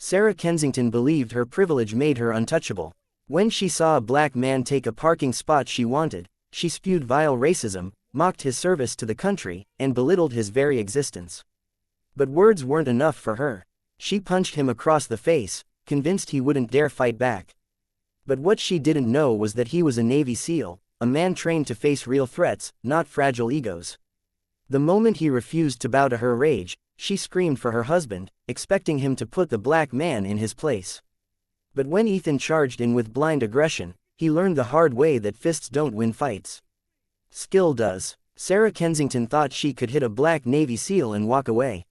Sarah Kensington believed her privilege made her untouchable. When she saw a black man take a parking spot she wanted, she spewed vile racism, mocked his service to the country, and belittled his very existence. But words weren't enough for her. She punched him across the face, convinced he wouldn't dare fight back. But what she didn't know was that he was a Navy SEAL, a man trained to face real threats, not fragile egos. The moment he refused to bow to her rage, she screamed for her husband, expecting him to put the black man in his place. But when Ethan charged in with blind aggression, he learned the hard way that fists don't win fights. Skill does. Sarah Kensington thought she could hit a black Navy SEAL and walk away.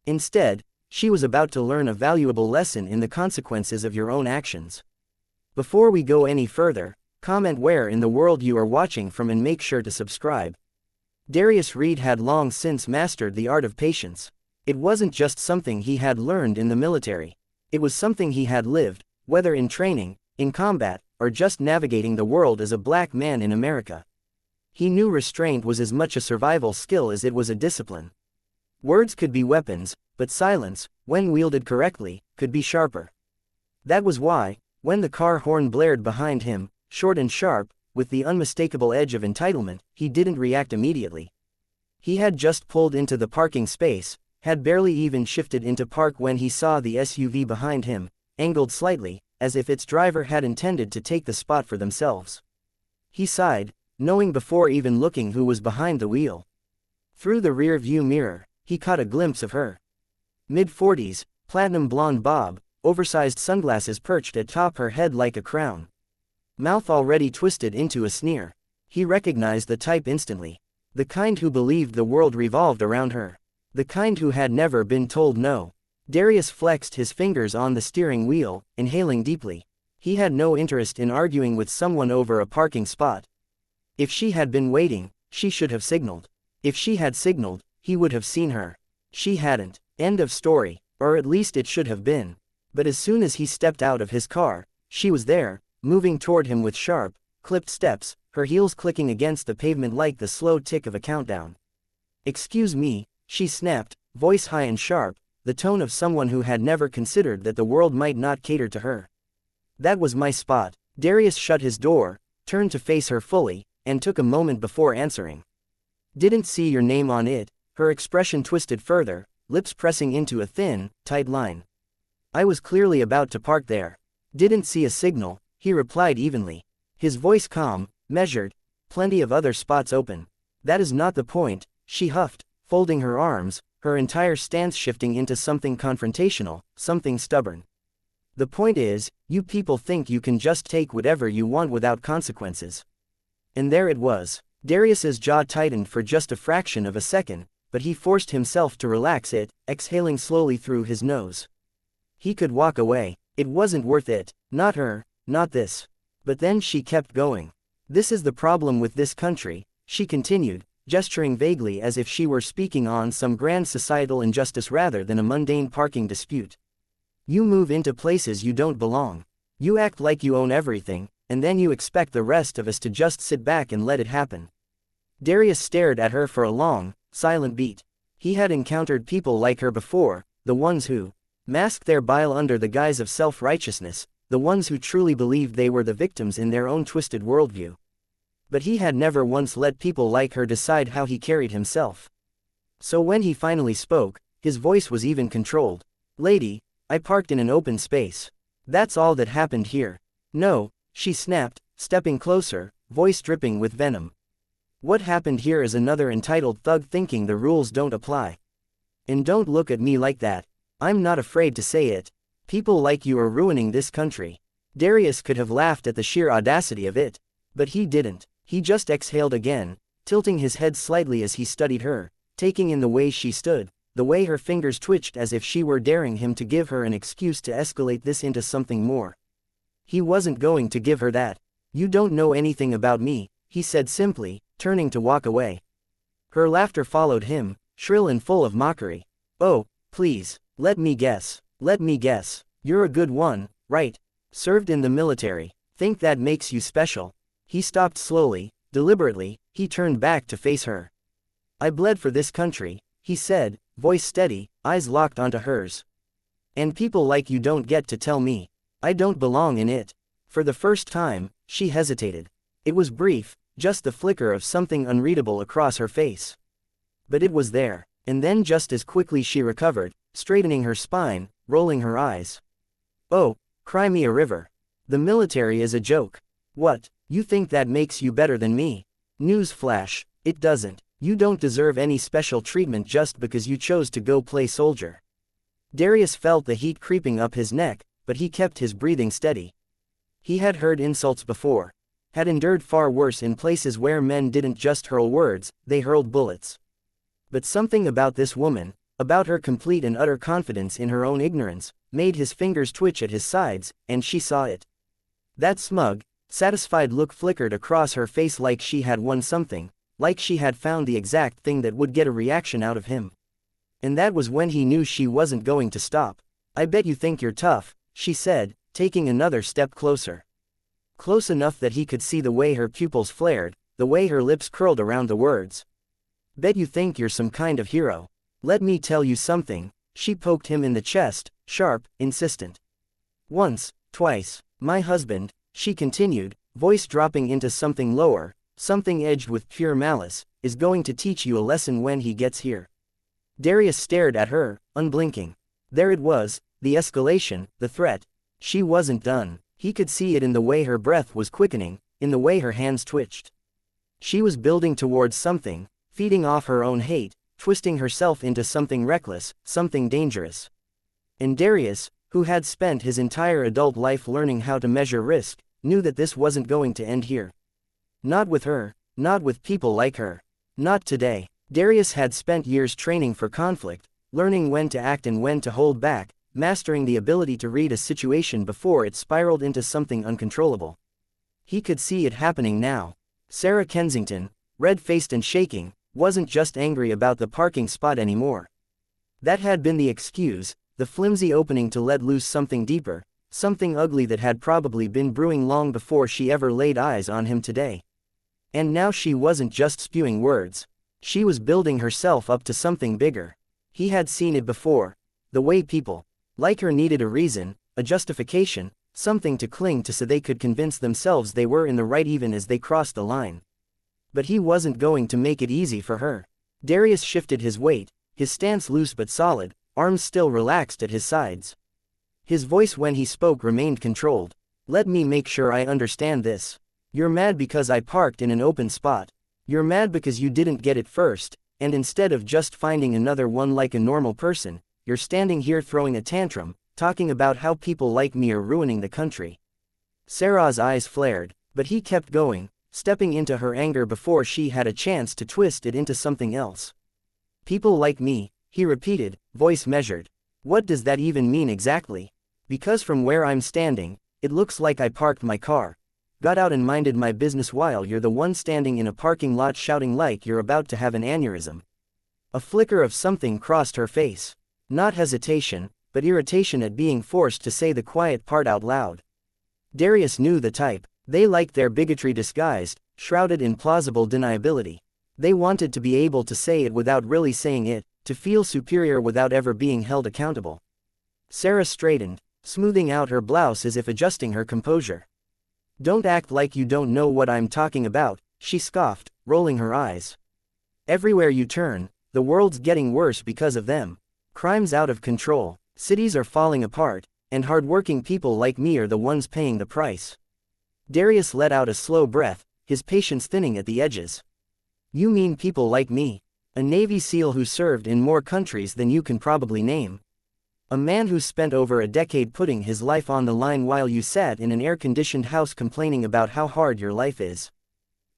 Instead, she was about to learn a valuable lesson in the consequences of your own actions. Before we go any further, comment where in the world you are watching from and make sure to subscribe. Darius Reed had long since mastered the art of patience. It wasn't just something he had learned in the military. It was something he had lived, whether in training, in combat, or just navigating the world as a black man in America. He knew restraint was as much a survival skill as it was a discipline. Words could be weapons, but silence, when wielded correctly, could be sharper. That was why, when the car horn blared behind him, short and sharp, with the unmistakable edge of entitlement, he didn't react immediately. He had just pulled into the parking space, had barely even shifted into park when he saw the SUV behind him, angled slightly, as if its driver had intended to take the spot for themselves. He sighed, knowing before even looking who was behind the wheel. Through the rear-view mirror, he caught a glimpse of her. Mid-40s, platinum blonde bob, oversized sunglasses perched atop her head like a crown. Mouth already twisted into a sneer. He recognized the type instantly. The kind who believed the world revolved around her. The kind who had never been told no. Darius flexed his fingers on the steering wheel, inhaling deeply. He had no interest in arguing with someone over a parking spot. If she had been waiting, she should have signaled. If she had signaled, he would have seen her. She hadn't. End of story. Or at least it should have been. But as soon as he stepped out of his car, she was there, moving toward him with sharp, clipped steps, her heels clicking against the pavement like the slow tick of a countdown. "Excuse me," she snapped, voice high and sharp, the tone of someone who had never considered that the world might not cater to her. "That was my spot." Darius shut his door, turned to face her fully, and took a moment before answering. "Didn't see your name on it." Her expression twisted further, lips pressing into a thin, tight line. "I was clearly about to park there." "Didn't see a signal," he replied evenly. His voice calm, measured. "Plenty of other spots open." "That is not the point," she huffed, folding her arms, her entire stance shifting into something confrontational, something stubborn. "The point is, you people think you can just take whatever you want without consequences." And there it was. Darius's jaw tightened for just a fraction of a second, but he forced himself to relax it, exhaling slowly through his nose. He could walk away. It wasn't worth it. Not her, not this. But then she kept going. "This is the problem with this country," she continued, gesturing vaguely as if she were speaking on some grand societal injustice rather than a mundane parking dispute. "You move into places you don't belong. You act like you own everything, and then you expect the rest of us to just sit back and let it happen." Darius stared at her for a long, silent beat. He had encountered people like her before, the ones who masked their bile under the guise of self-righteousness, the ones who truly believed they were the victims in their own twisted worldview. But he had never once let people like her decide how he carried himself. So when he finally spoke, his voice was even controlled. "Lady, I parked in an open space. That's all that happened here." "No," she snapped, stepping closer, voice dripping with venom. "What happened here is another entitled thug thinking the rules don't apply. And don't look at me like that. I'm not afraid to say it. People like you are ruining this country." Darius could have laughed at the sheer audacity of it. But he didn't. He just exhaled again, tilting his head slightly as he studied her, taking in the way she stood, the way her fingers twitched as if she were daring him to give her an excuse to escalate this into something more. He wasn't going to give her that. "You don't know anything about me," he said simply, turning to walk away. Her laughter followed him, shrill and full of mockery. "Oh, please, let me guess. Let me guess. You're a good one, right? Served in the military. Think that makes you special." He stopped slowly, deliberately, he turned back to face her. "I bled for this country," he said, voice steady, eyes locked onto hers. And people like you don't get to tell me. I don't belong in it. For the first time, she hesitated. It was brief, just the flicker of something unreadable across her face. But it was there, and then just as quickly she recovered, straightening her spine, rolling her eyes. Oh, cry me a river. The military is a joke. What, you think that makes you better than me? News flash, it doesn't. You don't deserve any special treatment just because you chose to go play soldier. Darius felt the heat creeping up his neck, but he kept his breathing steady. He had heard insults before, had endured far worse in places where men didn't just hurl words, they hurled bullets. But something about this woman, about her complete and utter confidence in her own ignorance, made his fingers twitch at his sides, and she saw it. That smug, satisfied look flickered across her face like she had won something, like she had found the exact thing that would get a reaction out of him. And that was when he knew she wasn't going to stop. I bet you think you're tough, she said, taking another step closer. Close enough that he could see the way her pupils flared, the way her lips curled around the words. Bet you think you're some kind of hero. Let me tell you something, she poked him in the chest, sharp, insistent. Once, twice, my husband, she continued, voice dropping into something lower, something edged with pure malice, is going to teach you a lesson when he gets here. Darius stared at her, unblinking. There it was, the escalation, the threat. She wasn't done. He could see it in the way her breath was quickening, in the way her hands twitched. She was building towards something, feeding off her own hate, twisting herself into something reckless, something dangerous. And Darius, who had spent his entire adult life learning how to measure risk, knew that this wasn't going to end here. Not with her, not with people like her. Not today. Darius had spent years training for conflict, learning when to act and when to hold back, mastering the ability to read a situation before it spiraled into something uncontrollable. He could see it happening now. Sarah Kensington, red-faced and shaking, wasn't just angry about the parking spot anymore. That had been the excuse, the flimsy opening to let loose something deeper, something ugly that had probably been brewing long before she ever laid eyes on him today. And now she wasn't just spewing words. She was building herself up to something bigger. He had seen it before. The way people, like her, needed a reason, a justification, something to cling to so they could convince themselves they were in the right even as they crossed the line. But he wasn't going to make it easy for her. Darius shifted his weight, his stance loose but solid, arms still relaxed at his sides. His voice when he spoke remained controlled. Let me make sure I understand this. You're mad because I parked in an open spot. You're mad because you didn't get it first, and instead of just finding another one like a normal person, you're standing here throwing a tantrum, talking about how people like me are ruining the country. Sarah's eyes flared, but he kept going, stepping into her anger before she had a chance to twist it into something else. People like me, he repeated, voice measured. What does that even mean exactly? Because from where I'm standing, it looks like I parked my car, got out and minded my business while you're the one standing in a parking lot shouting like you're about to have an aneurysm. A flicker of something crossed her face. Not hesitation, but irritation at being forced to say the quiet part out loud. Darius knew the type. They liked their bigotry disguised, shrouded in plausible deniability. They wanted to be able to say it without really saying it, to feel superior without ever being held accountable. Sarah straightened, smoothing out her blouse as if adjusting her composure. Don't act like you don't know what I'm talking about, she scoffed, rolling her eyes. Everywhere you turn, the world's getting worse because of them. Crime's out of control, cities are falling apart, and hardworking people like me are the ones paying the price. Darius let out a slow breath, his patience thinning at the edges. You mean people like me? A Navy SEAL who served in more countries than you can probably name. A man who spent over a decade putting his life on the line while you sat in an air-conditioned house complaining about how hard your life is.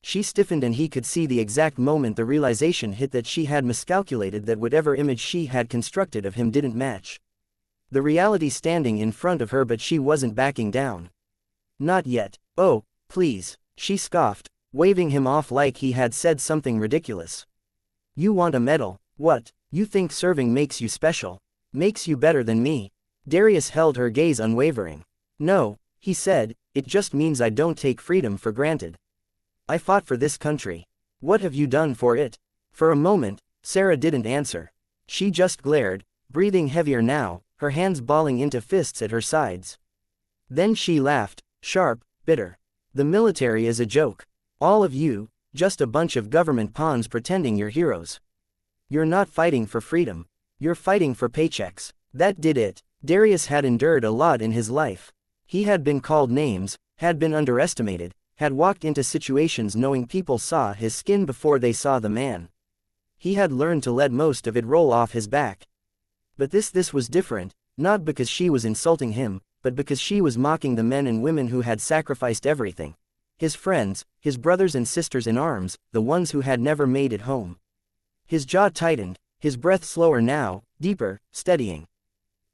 She stiffened and he could see the exact moment the realization hit that she had miscalculated, that whatever image she had constructed of him didn't match the reality standing in front of her, but she wasn't backing down. Not yet. Oh, please, she scoffed, waving him off like he had said something ridiculous. You want a medal? What, you think serving makes you special? Makes you better than me? Darius held her gaze unwavering. No, he said, it just means I don't take freedom for granted. I fought for this country. What have you done for it? For a moment, Sarah didn't answer. She just glared, breathing heavier now, her hands balling into fists at her sides. Then she laughed, sharp, bitter. The military is a joke. All of you, just a bunch of government pawns pretending you're heroes. You're not fighting for freedom. You're fighting for paychecks. That did it. Darius had endured a lot in his life. He had been called names, had been underestimated, had walked into situations knowing people saw his skin before they saw the man. He had learned to let most of it roll off his back. But this was different, not because she was insulting him, but because she was mocking the men and women who had sacrificed everything. His friends, his brothers and sisters in arms, the ones who had never made it home. His jaw tightened, his breath slower now, deeper, steadying.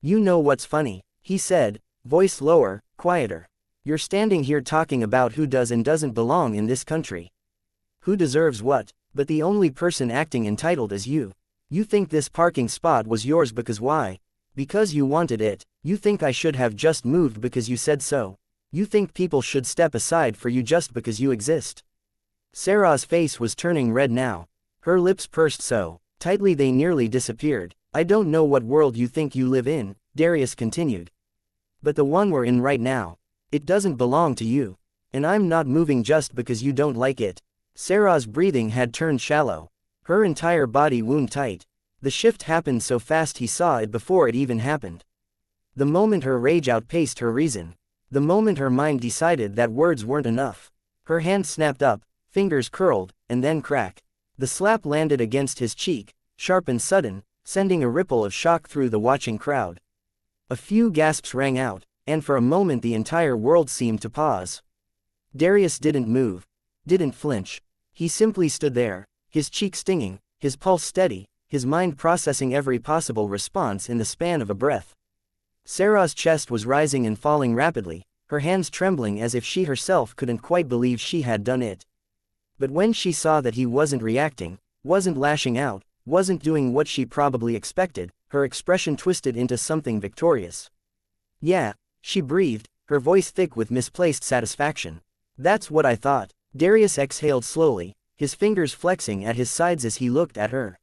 "You know what's funny," he said, voice lower, quieter. "You're standing here talking about who does and doesn't belong in this country. Who deserves what, but the only person acting entitled is you. You think this parking spot was yours because why? Because you wanted it. You think I should have just moved because you said so. You think people should step aside for you just because you exist." Sarah's face was turning red now. Her lips pursed so tightly they nearly disappeared. "I don't know what world you think you live in," Darius continued. "But the one we're in right now. It doesn't belong to you. And I'm not moving just because you don't like it." Sarah's breathing had turned shallow. Her entire body wound tight. The shift happened so fast he saw it before it even happened. The moment her rage outpaced her reason. The moment her mind decided that words weren't enough. Her hand snapped up, fingers curled, and then crack. The slap landed against his cheek, sharp and sudden, sending a ripple of shock through the watching crowd. A few gasps rang out, and for a moment the entire world seemed to pause. Darius didn't move, didn't flinch. He simply stood there, his cheek stinging, his pulse steady, his mind processing every possible response in the span of a breath. Sarah's chest was rising and falling rapidly, her hands trembling as if she herself couldn't quite believe she had done it. But when she saw that he wasn't reacting, wasn't lashing out, wasn't doing what she probably expected, her expression twisted into something victorious. "Yeah," she breathed, her voice thick with misplaced satisfaction. "That's what I thought." Darius exhaled slowly, his fingers flexing at his sides as he looked at her.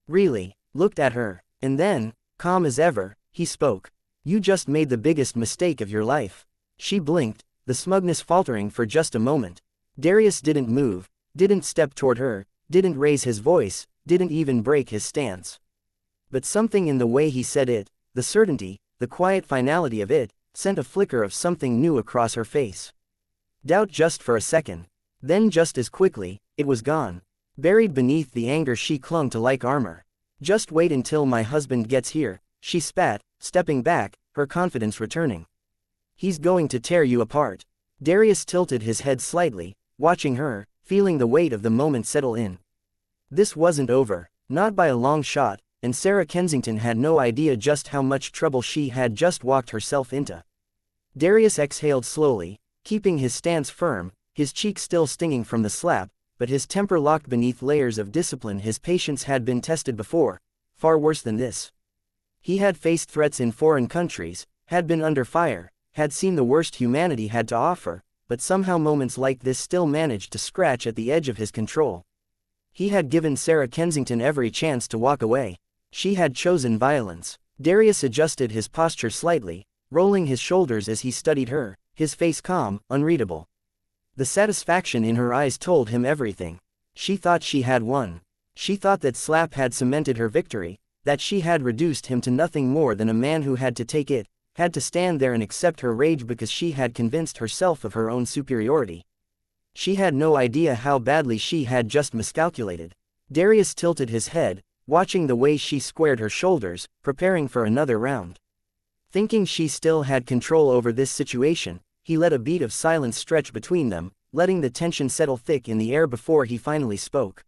Really, looked at her, and then, calm as ever, he spoke. "You just made the biggest mistake of your life." She blinked, the smugness faltering for just a moment. Darius didn't move, didn't step toward her, didn't raise his voice, didn't even break his stance. But something in the way he said it, the certainty, the quiet finality of it, sent a flicker of something new across her face. Doubt just for a second. Then just as quickly, it was gone. Buried beneath the anger she clung to like armor. "Just wait until my husband gets here," she spat, stepping back, her confidence returning. "He's going to tear you apart." Darius tilted his head slightly, watching her, feeling the weight of the moment settle in. This wasn't over, not by a long shot, and Sarah Kensington had no idea just how much trouble she had just walked herself into. Darius exhaled slowly, keeping his stance firm, his cheek still stinging from the slap, but his temper locked beneath layers of discipline. His patience had been tested before, far worse than this. He had faced threats in foreign countries, had been under fire, had seen the worst humanity had to offer, but somehow moments like this still managed to scratch at the edge of his control. He had given Sarah Kensington every chance to walk away. She had chosen violence. Darius adjusted his posture slightly, rolling his shoulders as he studied her, his face calm, unreadable. The satisfaction in her eyes told him everything. She thought she had won. She thought that slap had cemented her victory, that she had reduced him to nothing more than a man who had to take it, had to stand there and accept her rage because she had convinced herself of her own superiority. She had no idea how badly she had just miscalculated. Darius tilted his head, watching the way she squared her shoulders, preparing for another round. Thinking she still had control over this situation, he let a beat of silence stretch between them, letting the tension settle thick in the air before he finally spoke.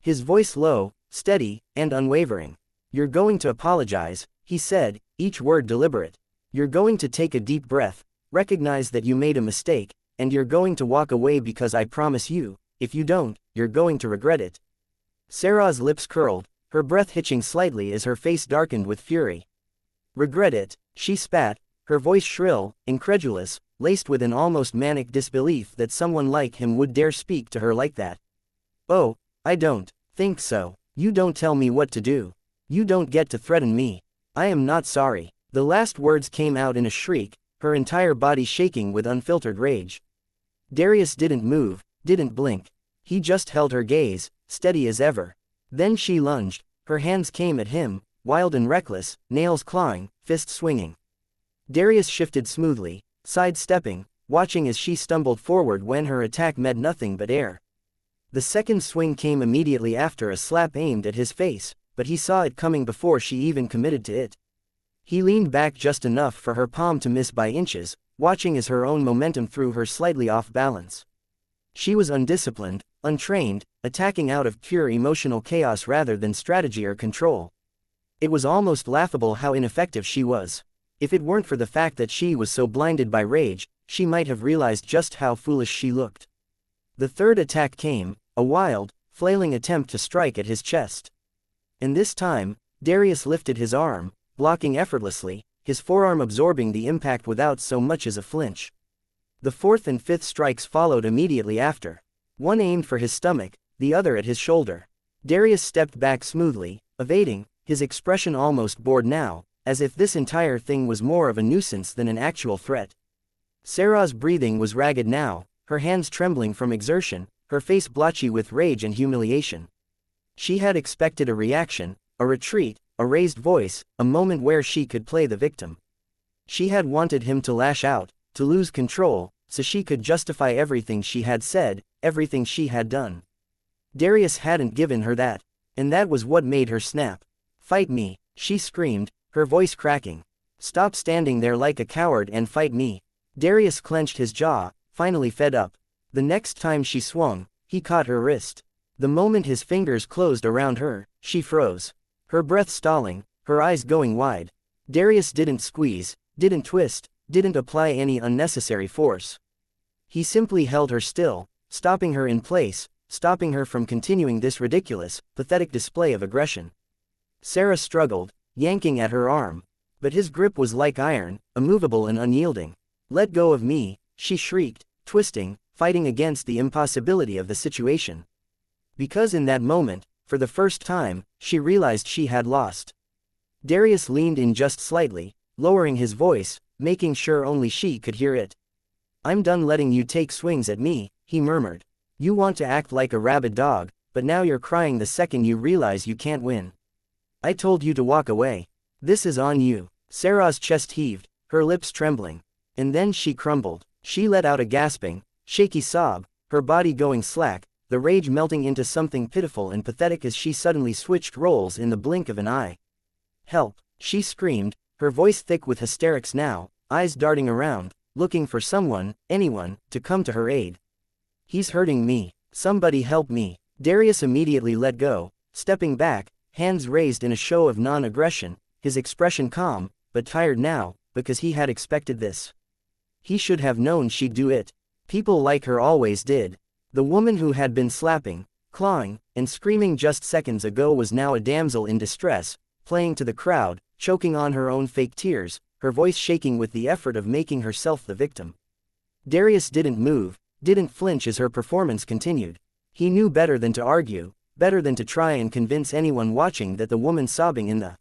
His voice low, steady, and unwavering. "You're going to apologize," he said, each word deliberate. "You're going to take a deep breath, recognize that you made a mistake, and you're going to walk away because I promise you, if you don't, you're going to regret it." Sarah's lips curled, her breath hitching slightly as her face darkened with fury. "Regret it," she spat, her voice shrill, incredulous, laced with an almost manic disbelief that someone like him would dare speak to her like that. "Oh, I don't think so. You don't tell me what to do. You don't get to threaten me. I am not sorry." The last words came out in a shriek, her entire body shaking with unfiltered rage. Darius didn't move, didn't blink. He just held her gaze, steady as ever. Then she lunged, her hands came at him, wild and reckless, nails clawing, fists swinging. Darius shifted smoothly, sidestepping, watching as she stumbled forward when her attack met nothing but air. The second swing came immediately after a slap aimed at his face, but he saw it coming before she even committed to it. He leaned back just enough for her palm to miss by inches, watching as her own momentum threw her slightly off balance. She was undisciplined, untrained, attacking out of pure emotional chaos rather than strategy or control. It was almost laughable how ineffective she was. If it weren't for the fact that she was so blinded by rage, she might have realized just how foolish she looked. The third attack came, a wild, flailing attempt to strike at his chest. And this time, Darius lifted his arm, blocking effortlessly, his forearm absorbing the impact without so much as a flinch. The fourth and fifth strikes followed immediately after. One aimed for his stomach, the other at his shoulder. Darius stepped back smoothly, evading, his expression almost bored now, as if this entire thing was more of a nuisance than an actual threat. Sarah's breathing was ragged now, her hands trembling from exertion, her face blotchy with rage and humiliation. She had expected a reaction, a retreat, a raised voice, a moment where she could play the victim. She had wanted him to lash out, to lose control, so she could justify everything she had said, everything she had done. Darius hadn't given her that, and that was what made her snap. "Fight me," she screamed, her voice cracking. "Stop standing there like a coward and fight me." Darius clenched his jaw, finally fed up. The next time she swung, he caught her wrist. The moment his fingers closed around her, she froze. Her breath stalling, her eyes going wide. Darius didn't squeeze, didn't twist, didn't apply any unnecessary force. He simply held her still, stopping her in place, stopping her from continuing this ridiculous, pathetic display of aggression. Sarah struggled, yanking at her arm. But his grip was like iron, immovable and unyielding. "Let go of me," she shrieked, twisting, fighting against the impossibility of the situation. Because in that moment, for the first time, she realized she had lost. Darius leaned in just slightly, lowering his voice, making sure only she could hear it. "I'm done letting you take swings at me," he murmured. "You want to act like a rabid dog, but now you're crying the second you realize you can't win. I told you to walk away. This is on you." Sarah's chest heaved, her lips trembling. And then she crumbled. She let out a gasping, shaky sob, her body going slack, the rage melting into something pitiful and pathetic as she suddenly switched roles in the blink of an eye. "Help!" she screamed, her voice thick with hysterics now, eyes darting around, looking for someone, anyone, to come to her aid. "He's hurting me. Somebody help me." Darius immediately let go, stepping back, hands raised in a show of non-aggression, his expression calm, but tired now, because he had expected this. He should have known she'd do it. People like her always did. The woman who had been slapping, clawing, and screaming just seconds ago was now a damsel in distress, playing to the crowd, choking on her own fake tears, her voice shaking with the effort of making herself the victim. Darius didn't move, didn't flinch as her performance continued. He knew better than to argue, better than to try and convince anyone watching that the woman sobbing in the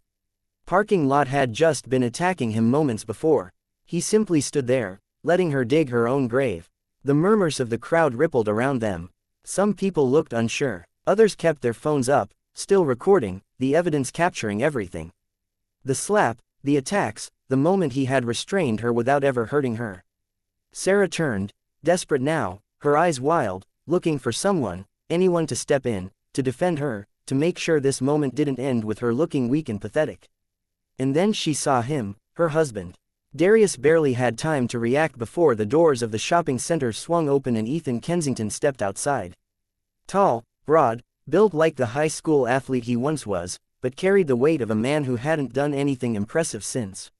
parking lot had just been attacking him moments before. He simply stood there, letting her dig her own grave. The murmurs of the crowd rippled around them. Some people looked unsure, others kept their phones up, still recording, the evidence capturing everything. The slap, the attacks, the moment he had restrained her without ever hurting her. Sarah turned, desperate now, her eyes wild, looking for someone, anyone to step in, to defend her, to make sure this moment didn't end with her looking weak and pathetic. And then she saw him, her husband. Darius barely had time to react before the doors of the shopping center swung open and Ethan Kensington stepped outside. Tall, broad, built like the high school athlete he once was, but carried the weight of a man who hadn't done anything impressive since.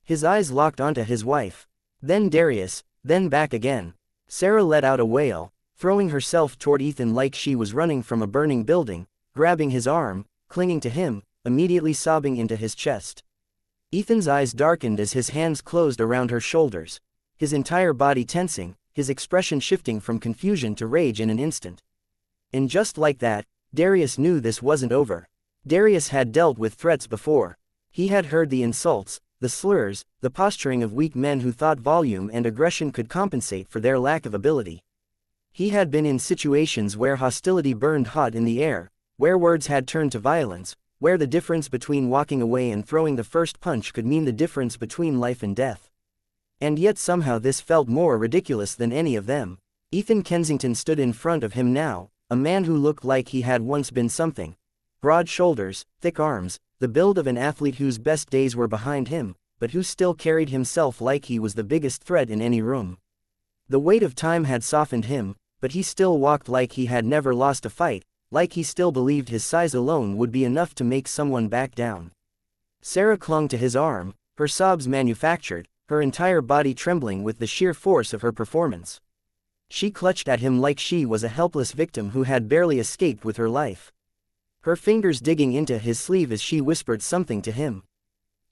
His eyes locked onto his wife. Then Darius, then back again. Sarah let out a wail, throwing herself toward Ethan like she was running from a burning building, grabbing his arm, clinging to him, immediately sobbing into his chest. Ethan's eyes darkened as his hands closed around her shoulders, his entire body tensing, his expression shifting from confusion to rage in an instant. And just like that, Darius knew this wasn't over. Darius had dealt with threats before. He had heard the insults, the slurs, the posturing of weak men who thought volume and aggression could compensate for their lack of ability. He had been in situations where hostility burned hot in the air, where words had turned to violence, where the difference between walking away and throwing the first punch could mean the difference between life and death. And yet somehow this felt more ridiculous than any of them. Ethan Kensington stood in front of him now, a man who looked like he had once been something. Broad shoulders, thick arms, the build of an athlete whose best days were behind him, but who still carried himself like he was the biggest threat in any room. The weight of time had softened him, but he still walked like he had never lost a fight, like he still believed his size alone would be enough to make someone back down. Sarah clung to his arm, her sobs manufactured, her entire body trembling with the sheer force of her performance. She clutched at him like she was a helpless victim who had barely escaped with her life. Her fingers digging into his sleeve as she whispered something to him.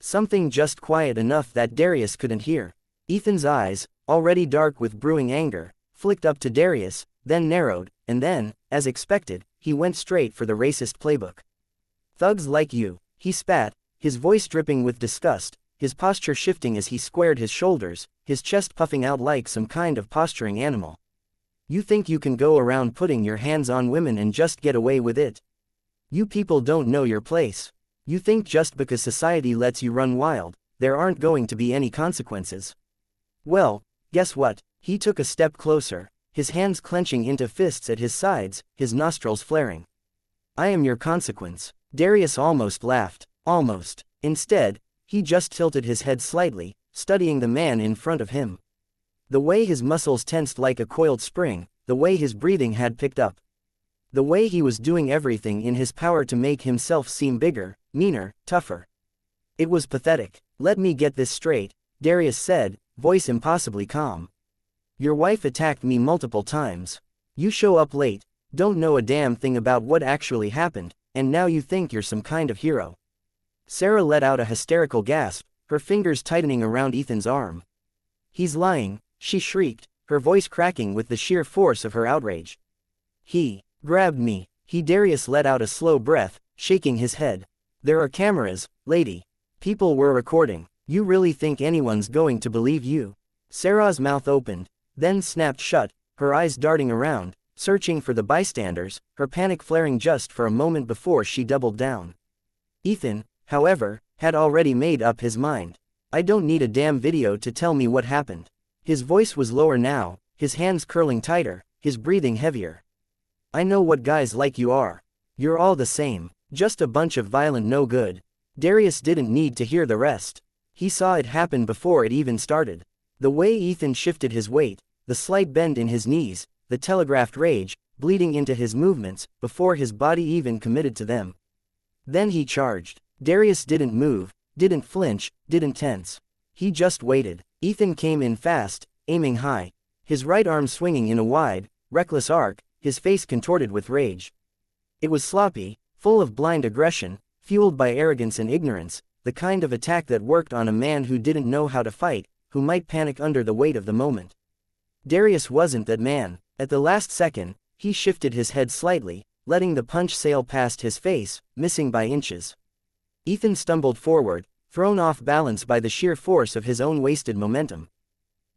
Something just quiet enough that Darius couldn't hear. Ethan's eyes, already dark with brewing anger, flicked up to Darius, then narrowed, and then, as expected, he went straight for the racist playbook. "Thugs like you," he spat, his voice dripping with disgust, his posture shifting as he squared his shoulders, his chest puffing out like some kind of posturing animal. "You think you can go around putting your hands on women and just get away with it? You people don't know your place. You think just because society lets you run wild, there aren't going to be any consequences. Well, guess what?" He took a step closer, his hands clenching into fists at his sides, his nostrils flaring. "I am your consequence." Darius almost laughed, almost. Instead, he just tilted his head slightly, studying the man in front of him. The way his muscles tensed like a coiled spring, the way his breathing had picked up. The way he was doing everything in his power to make himself seem bigger, meaner, tougher. It was pathetic. "Let me get this straight," Darius said, voice impossibly calm. "Your wife attacked me multiple times. You show up late, don't know a damn thing about what actually happened, and now you think you're some kind of hero." Sarah let out a hysterical gasp, her fingers tightening around Ethan's arm. "He's lying," she shrieked, her voice cracking with the sheer force of her outrage. "He grabbed me." Darius let out a slow breath, shaking his head. "There are cameras, lady. People were recording. You really think anyone's going to believe you?" Sarah's mouth opened, then snapped shut, her eyes darting around, searching for the bystanders, her panic flaring just for a moment before she doubled down. Ethan, however, had already made up his mind. "I don't need a damn video to tell me what happened." His voice was lower now, his hands curling tighter, his breathing heavier. "I know what guys like you are. You're all the same, just a bunch of violent no good." Darius didn't need to hear the rest. He saw it happen before it even started. The way Ethan shifted his weight, the slight bend in his knees, the telegraphed rage, bleeding into his movements, before his body even committed to them. Then he charged. Darius didn't move, didn't flinch, didn't tense. He just waited. Ethan came in fast, aiming high. His right arm swinging in a wide, reckless arc, his face contorted with rage. It was sloppy, full of blind aggression, fueled by arrogance and ignorance, the kind of attack that worked on a man who didn't know how to fight, who might panic under the weight of the moment. Darius wasn't that man. At the last second, he shifted his head slightly, letting the punch sail past his face, missing by inches. Ethan stumbled forward, thrown off balance by the sheer force of his own wasted momentum.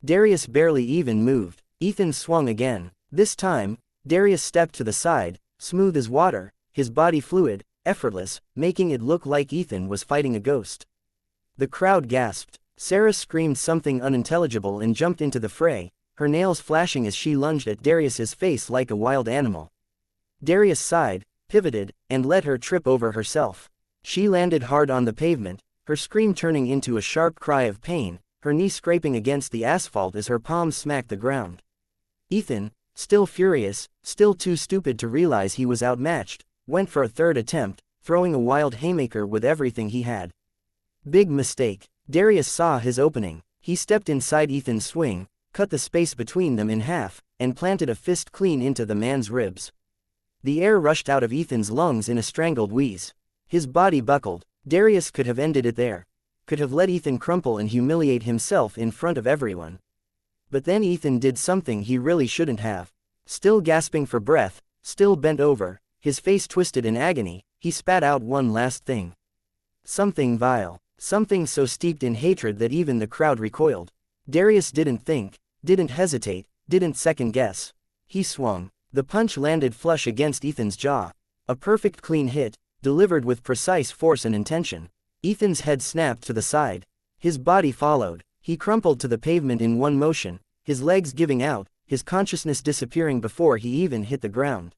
Darius barely even moved. Ethan swung again. This time, Darius stepped to the side, smooth as water, his body fluid, effortless, making it look like Ethan was fighting a ghost. The crowd gasped. Sarah screamed something unintelligible and jumped into the fray, her nails flashing as she lunged at Darius's face like a wild animal. Darius sighed, pivoted, and let her trip over herself. She landed hard on the pavement, her scream turning into a sharp cry of pain, her knee scraping against the asphalt as her palms smacked the ground. Ethan, still furious, still too stupid to realize he was outmatched, went for a third attempt, throwing a wild haymaker with everything he had. Big mistake. Darius saw his opening. He stepped inside Ethan's swing, cut the space between them in half, and planted a fist clean into the man's ribs. The air rushed out of Ethan's lungs in a strangled wheeze. His body buckled. Darius could have ended it there. Could have let Ethan crumple and humiliate himself in front of everyone. But then Ethan did something he really shouldn't have. Still gasping for breath, still bent over, his face twisted in agony, he spat out one last thing. Something vile. Something so steeped in hatred that even the crowd recoiled. Darius didn't think, didn't hesitate, didn't second guess. He swung. The punch landed flush against Ethan's jaw. A perfect clean hit, delivered with precise force and intention. Ethan's head snapped to the side. His body followed. He crumpled to the pavement in one motion, his legs giving out, his consciousness disappearing before he even hit the ground.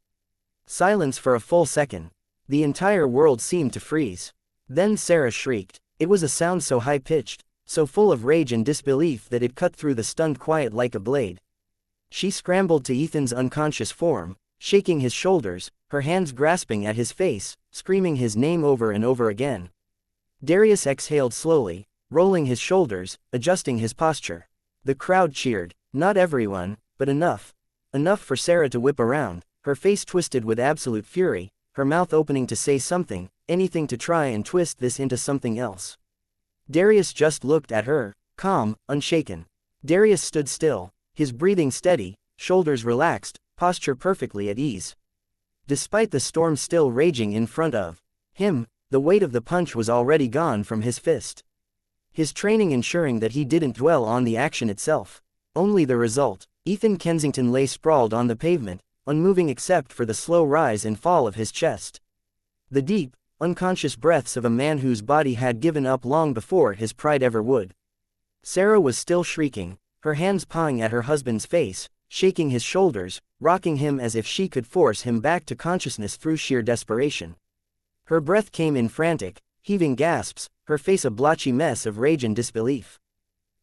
Silence for a full second. The entire world seemed to freeze. Then Sarah shrieked. It was a sound so high-pitched, so full of rage and disbelief that it cut through the stunned quiet like a blade. She scrambled to Ethan's unconscious form, shaking his shoulders, her hands grasping at his face, screaming his name over and over again. Darius exhaled slowly, rolling his shoulders, adjusting his posture. The crowd cheered. Not everyone, but enough. Enough for Sarah to whip around, her face twisted with absolute fury, her mouth opening to say something, anything to try and twist this into something else. Darius just looked at her, calm, unshaken. Darius stood still, his breathing steady, shoulders relaxed, posture perfectly at ease. Despite the storm still raging in front of him, the weight of the punch was already gone from his fist. His training ensuring that he didn't dwell on the action itself, only the result. Ethan Kensington lay sprawled on the pavement, unmoving except for the slow rise and fall of his chest. The deep, unconscious breaths of a man whose body had given up long before his pride ever would. Sarah was still shrieking, her hands pawing at her husband's face, shaking his shoulders, rocking him as if she could force him back to consciousness through sheer desperation. Her breath came in frantic, heaving gasps, her face a blotchy mess of rage and disbelief.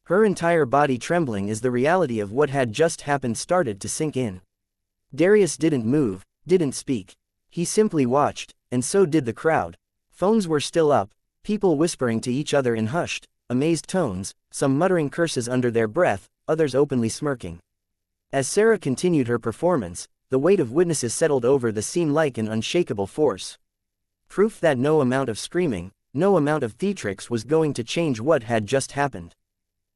Her entire body trembling as the reality of what had just happened started to sink in. Darius didn't move, didn't speak. He simply watched, and so did the crowd. Phones were still up, people whispering to each other in hushed, amazed tones, some muttering curses under their breath, others openly smirking. As Sarah continued her performance, the weight of witnesses settled over the scene like an unshakable force. Proof that no amount of screaming, no amount of theatrics was going to change what had just happened.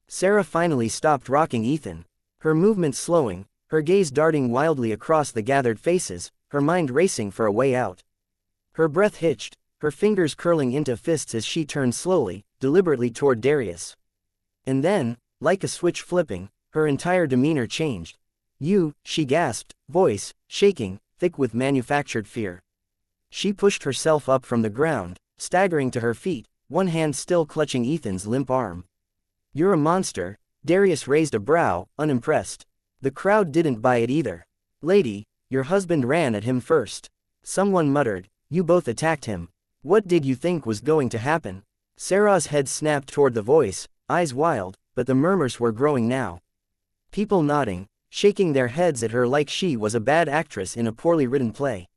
Sarah finally stopped rocking Ethan, her movements slowing, her gaze darting wildly across the gathered faces, her mind racing for a way out. Her breath hitched, her fingers curling into fists as she turned slowly, deliberately toward Darius. And then, like a switch flipping, her entire demeanor changed. "You," she gasped, voice shaking, thick with manufactured fear. She pushed herself up from the ground, staggering to her feet, one hand still clutching Ethan's limp arm. "You're a monster." Darius raised a brow, unimpressed. The crowd didn't buy it either. "Lady, your husband ran at him first." Someone muttered, "You both attacked him. What did you think was going to happen?" Sarah's head snapped toward the voice, eyes wild, but the murmurs were growing now. People nodding, shaking their heads at her like she was a bad actress in a poorly written play.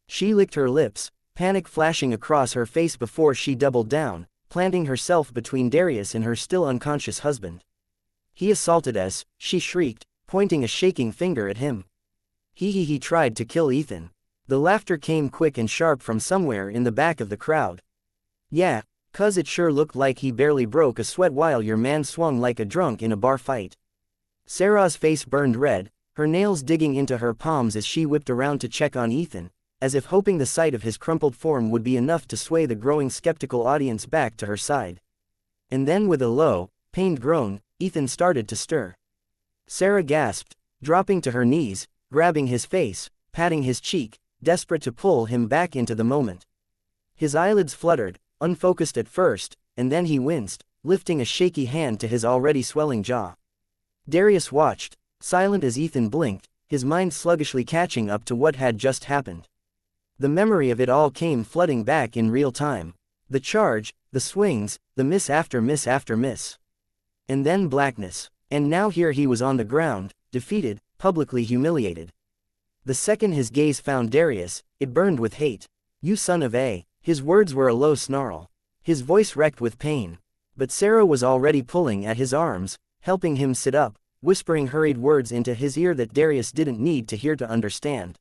She licked her lips, panic flashing across her face before she doubled down, planting herself between Darius and her still unconscious husband. "He assaulted us," she shrieked, pointing a shaking finger at him. He tried to kill Ethan." The laughter came quick and sharp from somewhere in the back of the crowd. "Yeah, 'cause it sure looked like he barely broke a sweat while your man swung like a drunk in a bar fight." Sarah's face burned red, her nails digging into her palms as she whipped around to check on Ethan, as if hoping the sight of his crumpled form would be enough to sway the growing skeptical audience back to her side. And then with a low, pained groan, Ethan started to stir. Sarah gasped, dropping to her knees, grabbing his face, patting his cheek, desperate to pull him back into the moment. His eyelids fluttered, unfocused at first, and then he winced, lifting a shaky hand to his already swelling jaw. Darius watched, silent as Ethan blinked, his mind sluggishly catching up to what had just happened. The memory of it all came flooding back in real time. The charge, the swings, the miss after miss after miss. And then blackness. And now here he was on the ground, defeated, publicly humiliated. The second his gaze found Darius, it burned with hate. "You son of a..." His words were a low snarl, his voice wrecked with pain. But Sarah was already pulling at his arms, helping him sit up, whispering hurried words into his ear that Darius didn't need to hear to understand.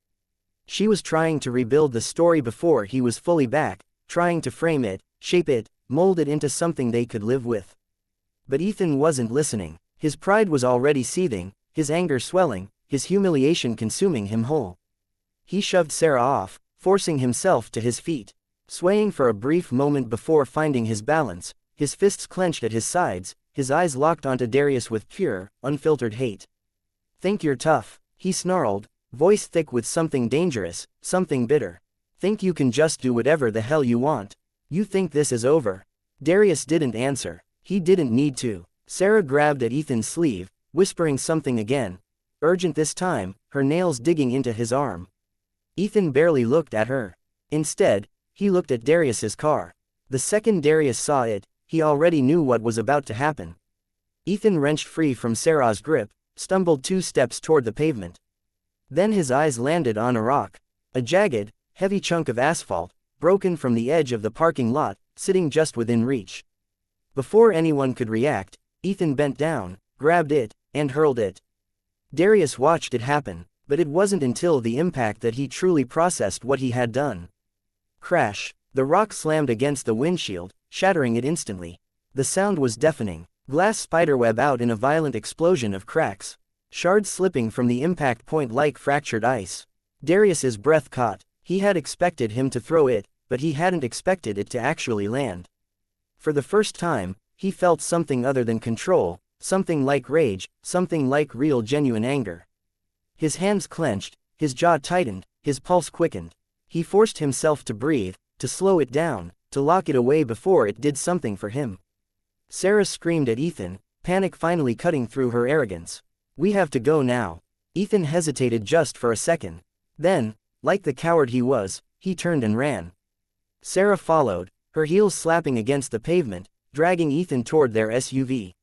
She was trying to rebuild the story before he was fully back, trying to frame it, shape it, mold it into something they could live with. But Ethan wasn't listening. His pride was already seething, his anger swelling, his humiliation consuming him whole. He shoved Sarah off, forcing himself to his feet. Swaying for a brief moment before finding his balance, his fists clenched at his sides, his eyes locked onto Darius with pure, unfiltered hate. "Think you're tough," he snarled, voice thick with something dangerous, something bitter. "Think you can just do whatever the hell you want? You think this is over?" Darius didn't answer. He didn't need to. Sarah grabbed at Ethan's sleeve, whispering something again. Urgent this time, her nails digging into his arm. Ethan barely looked at her. Instead, he looked at Darius's car. The second Darius saw it, he already knew what was about to happen. Ethan wrenched free from Sarah's grip, stumbled 2 steps toward the pavement. Then his eyes landed on a rock. A jagged, heavy chunk of asphalt, broken from the edge of the parking lot, sitting just within reach. Before anyone could react, Ethan bent down, grabbed it, and hurled it. Darius watched it happen, but it wasn't until the impact that he truly processed what he had done. Crash! The rock slammed against the windshield, shattering it instantly. The sound was deafening. Glass spiderweb out in a violent explosion of cracks. Shards slipping from the impact point like fractured ice. Darius's breath caught. He had expected him to throw it, but he hadn't expected it to actually land. For the first time, he felt something other than control, something like rage, something like real genuine anger. His hands clenched, his jaw tightened, his pulse quickened. He forced himself to breathe, to slow it down, to lock it away before it did something for him. Sarah screamed at Ethan, panic finally cutting through her arrogance. "We have to go now." Ethan hesitated just for a second. Then, like the coward he was, he turned and ran. Sarah followed, her heels slapping against the pavement, dragging Ethan toward their SUV.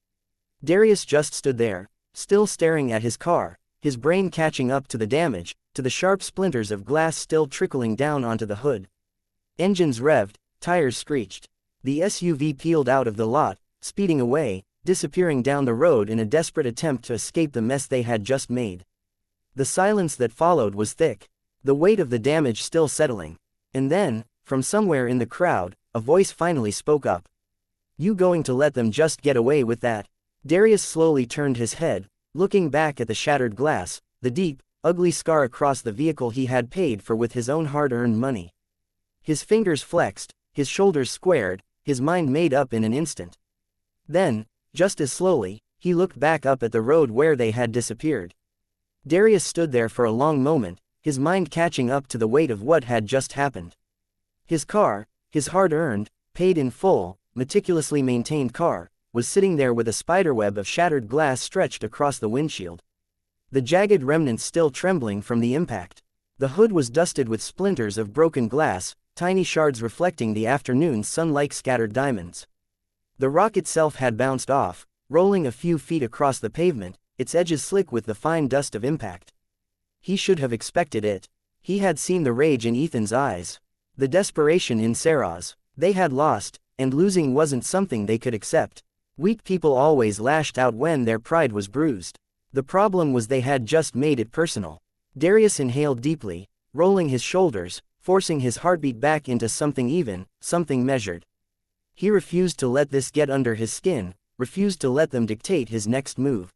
Darius just stood there, still staring at his car, his brain catching up to the damage, to the sharp splinters of glass still trickling down onto the hood. Engines revved, tires screeched. The SUV peeled out of the lot, speeding away, disappearing down the road in a desperate attempt to escape the mess they had just made. The silence that followed was thick, the weight of the damage still settling. And then, from somewhere in the crowd, a voice finally spoke up. "You going to let them just get away with that?" Darius slowly turned his head, looking back at the shattered glass, the deep, ugly scar across the vehicle he had paid for with his own hard-earned money. His fingers flexed, his shoulders squared, his mind made up in an instant. Then, just as slowly, he looked back up at the road where they had disappeared. Darius stood there for a long moment, his mind catching up to the weight of what had just happened. His car, his hard-earned, paid in full, meticulously maintained car, was sitting there with a spiderweb of shattered glass stretched across the windshield. The jagged remnants still trembling from the impact. The hood was dusted with splinters of broken glass, tiny shards reflecting the afternoon sun like scattered diamonds. The rock itself had bounced off, rolling a few feet across the pavement, its edges slick with the fine dust of impact. He should have expected it. He had seen the rage in Ethan's eyes. The desperation in Sarah's. They had lost, and losing wasn't something they could accept. Weak people always lashed out when their pride was bruised. The problem was they had just made it personal. Darius inhaled deeply, rolling his shoulders, forcing his heartbeat back into something even, something measured. He refused to let this get under his skin, refused to let them dictate his next move.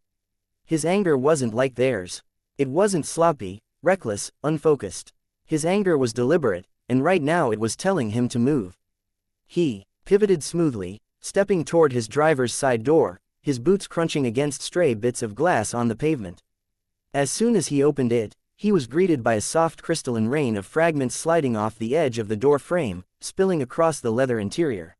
His anger wasn't like theirs. It wasn't sloppy, reckless, unfocused. His anger was deliberate, and right now it was telling him to move. He pivoted smoothly, stepping toward his driver's side door, his boots crunching against stray bits of glass on the pavement. As soon as he opened it, he was greeted by a soft crystalline rain of fragments sliding off the edge of the door frame, spilling across the leather interior.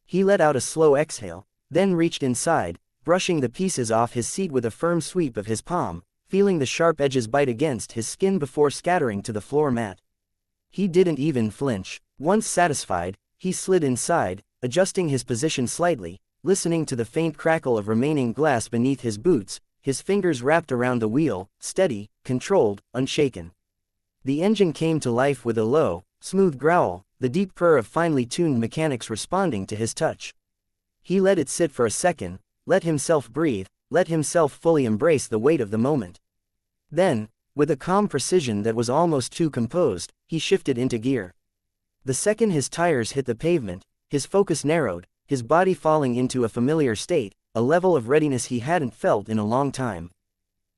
He let out a slow exhale, then reached inside, brushing the pieces off his seat with a firm sweep of his palm, feeling the sharp edges bite against his skin before scattering to the floor mat. He didn't even flinch. Once satisfied, he slid inside, adjusting his position slightly, listening to the faint crackle of remaining glass beneath his boots, his fingers wrapped around the wheel, steady, controlled, unshaken. The engine came to life with a low, smooth growl, the deep purr of finely tuned mechanics responding to his touch. He let it sit for a second, let himself breathe, let himself fully embrace the weight of the moment. Then, with a calm precision that was almost too composed, he shifted into gear. The second his tires hit the pavement, his focus narrowed, his body falling into a familiar state, a level of readiness he hadn't felt in a long time.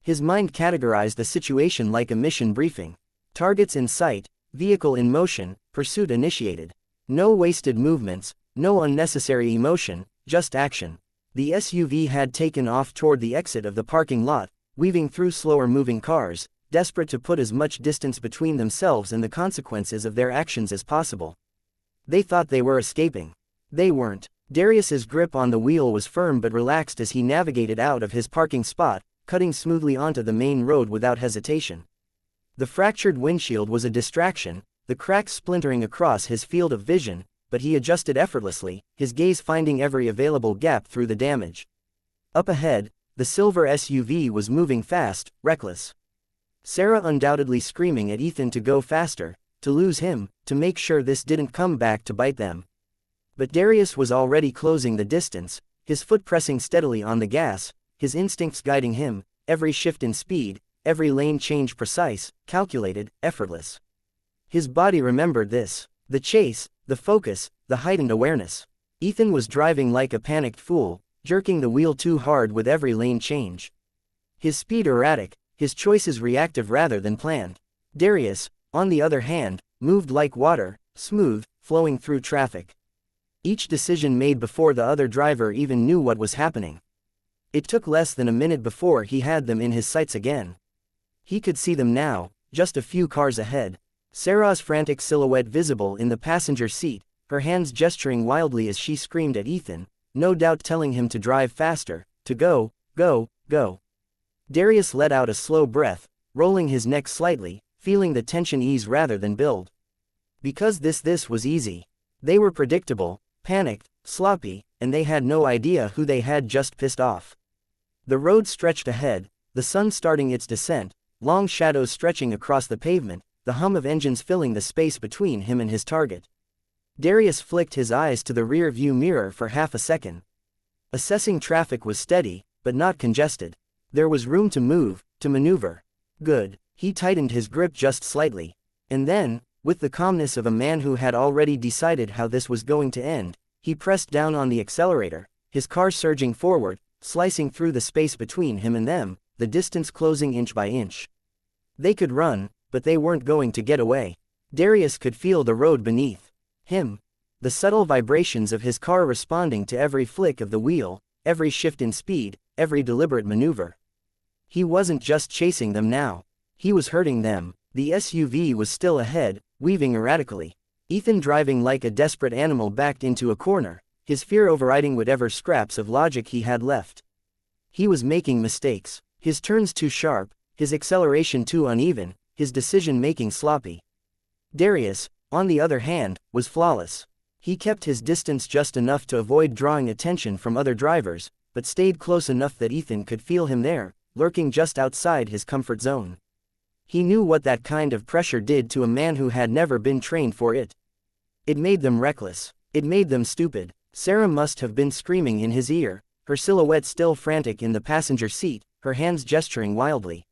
His mind categorized the situation like a mission briefing. Targets in sight, vehicle in motion, pursuit initiated. No wasted movements, No unnecessary emotion, just action. The SUV had taken off toward the exit of the parking lot, weaving through slower-moving cars, desperate to put as much distance between themselves and the consequences of their actions as possible. They thought they were escaping. They weren't. Darius's grip on the wheel was firm but relaxed as he navigated out of his parking spot, cutting smoothly onto the main road without hesitation. The fractured windshield was a distraction, the cracks splintering across his field of vision, but he adjusted effortlessly, his gaze finding every available gap through the damage. Up ahead, the silver SUV was moving fast, reckless. Sarah undoubtedly screaming at Ethan to go faster, to lose him, to make sure this didn't come back to bite them. But Darius was already closing the distance, his foot pressing steadily on the gas, his instincts guiding him, every shift in speed, every lane change precise, calculated, effortless. His body remembered this. The chase, the focus, the heightened awareness. Ethan was driving like a panicked fool, jerking the wheel too hard with every lane change. His speed erratic, his choices reactive rather than planned. Darius, on the other hand, moved like water, smooth, flowing through traffic. Each decision made before the other driver even knew what was happening. It took less than a minute before he had them in his sights again. He could see them now, just a few cars ahead. Sarah's frantic silhouette visible in the passenger seat, her hands gesturing wildly as she screamed at Ethan, no doubt telling him to drive faster, to go, go, go. Darius let out a slow breath, rolling his neck slightly, feeling the tension ease rather than build. Because this was easy. They were predictable, panicked, sloppy, and they had no idea who they had just pissed off. The road stretched ahead, the sun starting its descent, long shadows stretching across the pavement, the hum of engines filling the space between him and his target. Darius flicked his eyes to the rear-view mirror for half a second. Assessing traffic was steady, but not congested. There was room to move, to maneuver. Good. He tightened his grip just slightly. And then, with the calmness of a man who had already decided how this was going to end, he pressed down on the accelerator, his car surging forward, slicing through the space between him and them, the distance closing inch by inch. They could run, but they weren't going to get away. Darius could feel the road beneath him. The subtle vibrations of his car responding to every flick of the wheel, every shift in speed, every deliberate maneuver. He wasn't just chasing them now. He was hurting them. The SUV was still ahead, weaving erratically. Ethan driving like a desperate animal backed into a corner, his fear overriding whatever scraps of logic he had left. He was making mistakes. His turns too sharp, his acceleration too uneven, his decision-making sloppy. Darius, on the other hand, was flawless. He kept his distance just enough to avoid drawing attention from other drivers, but stayed close enough that Ethan could feel him there, lurking just outside his comfort zone. He knew what that kind of pressure did to a man who had never been trained for it. It made them reckless. It made them stupid. Sarah must have been screaming in his ear, her silhouette still frantic in the passenger seat, her hands gesturing wildly.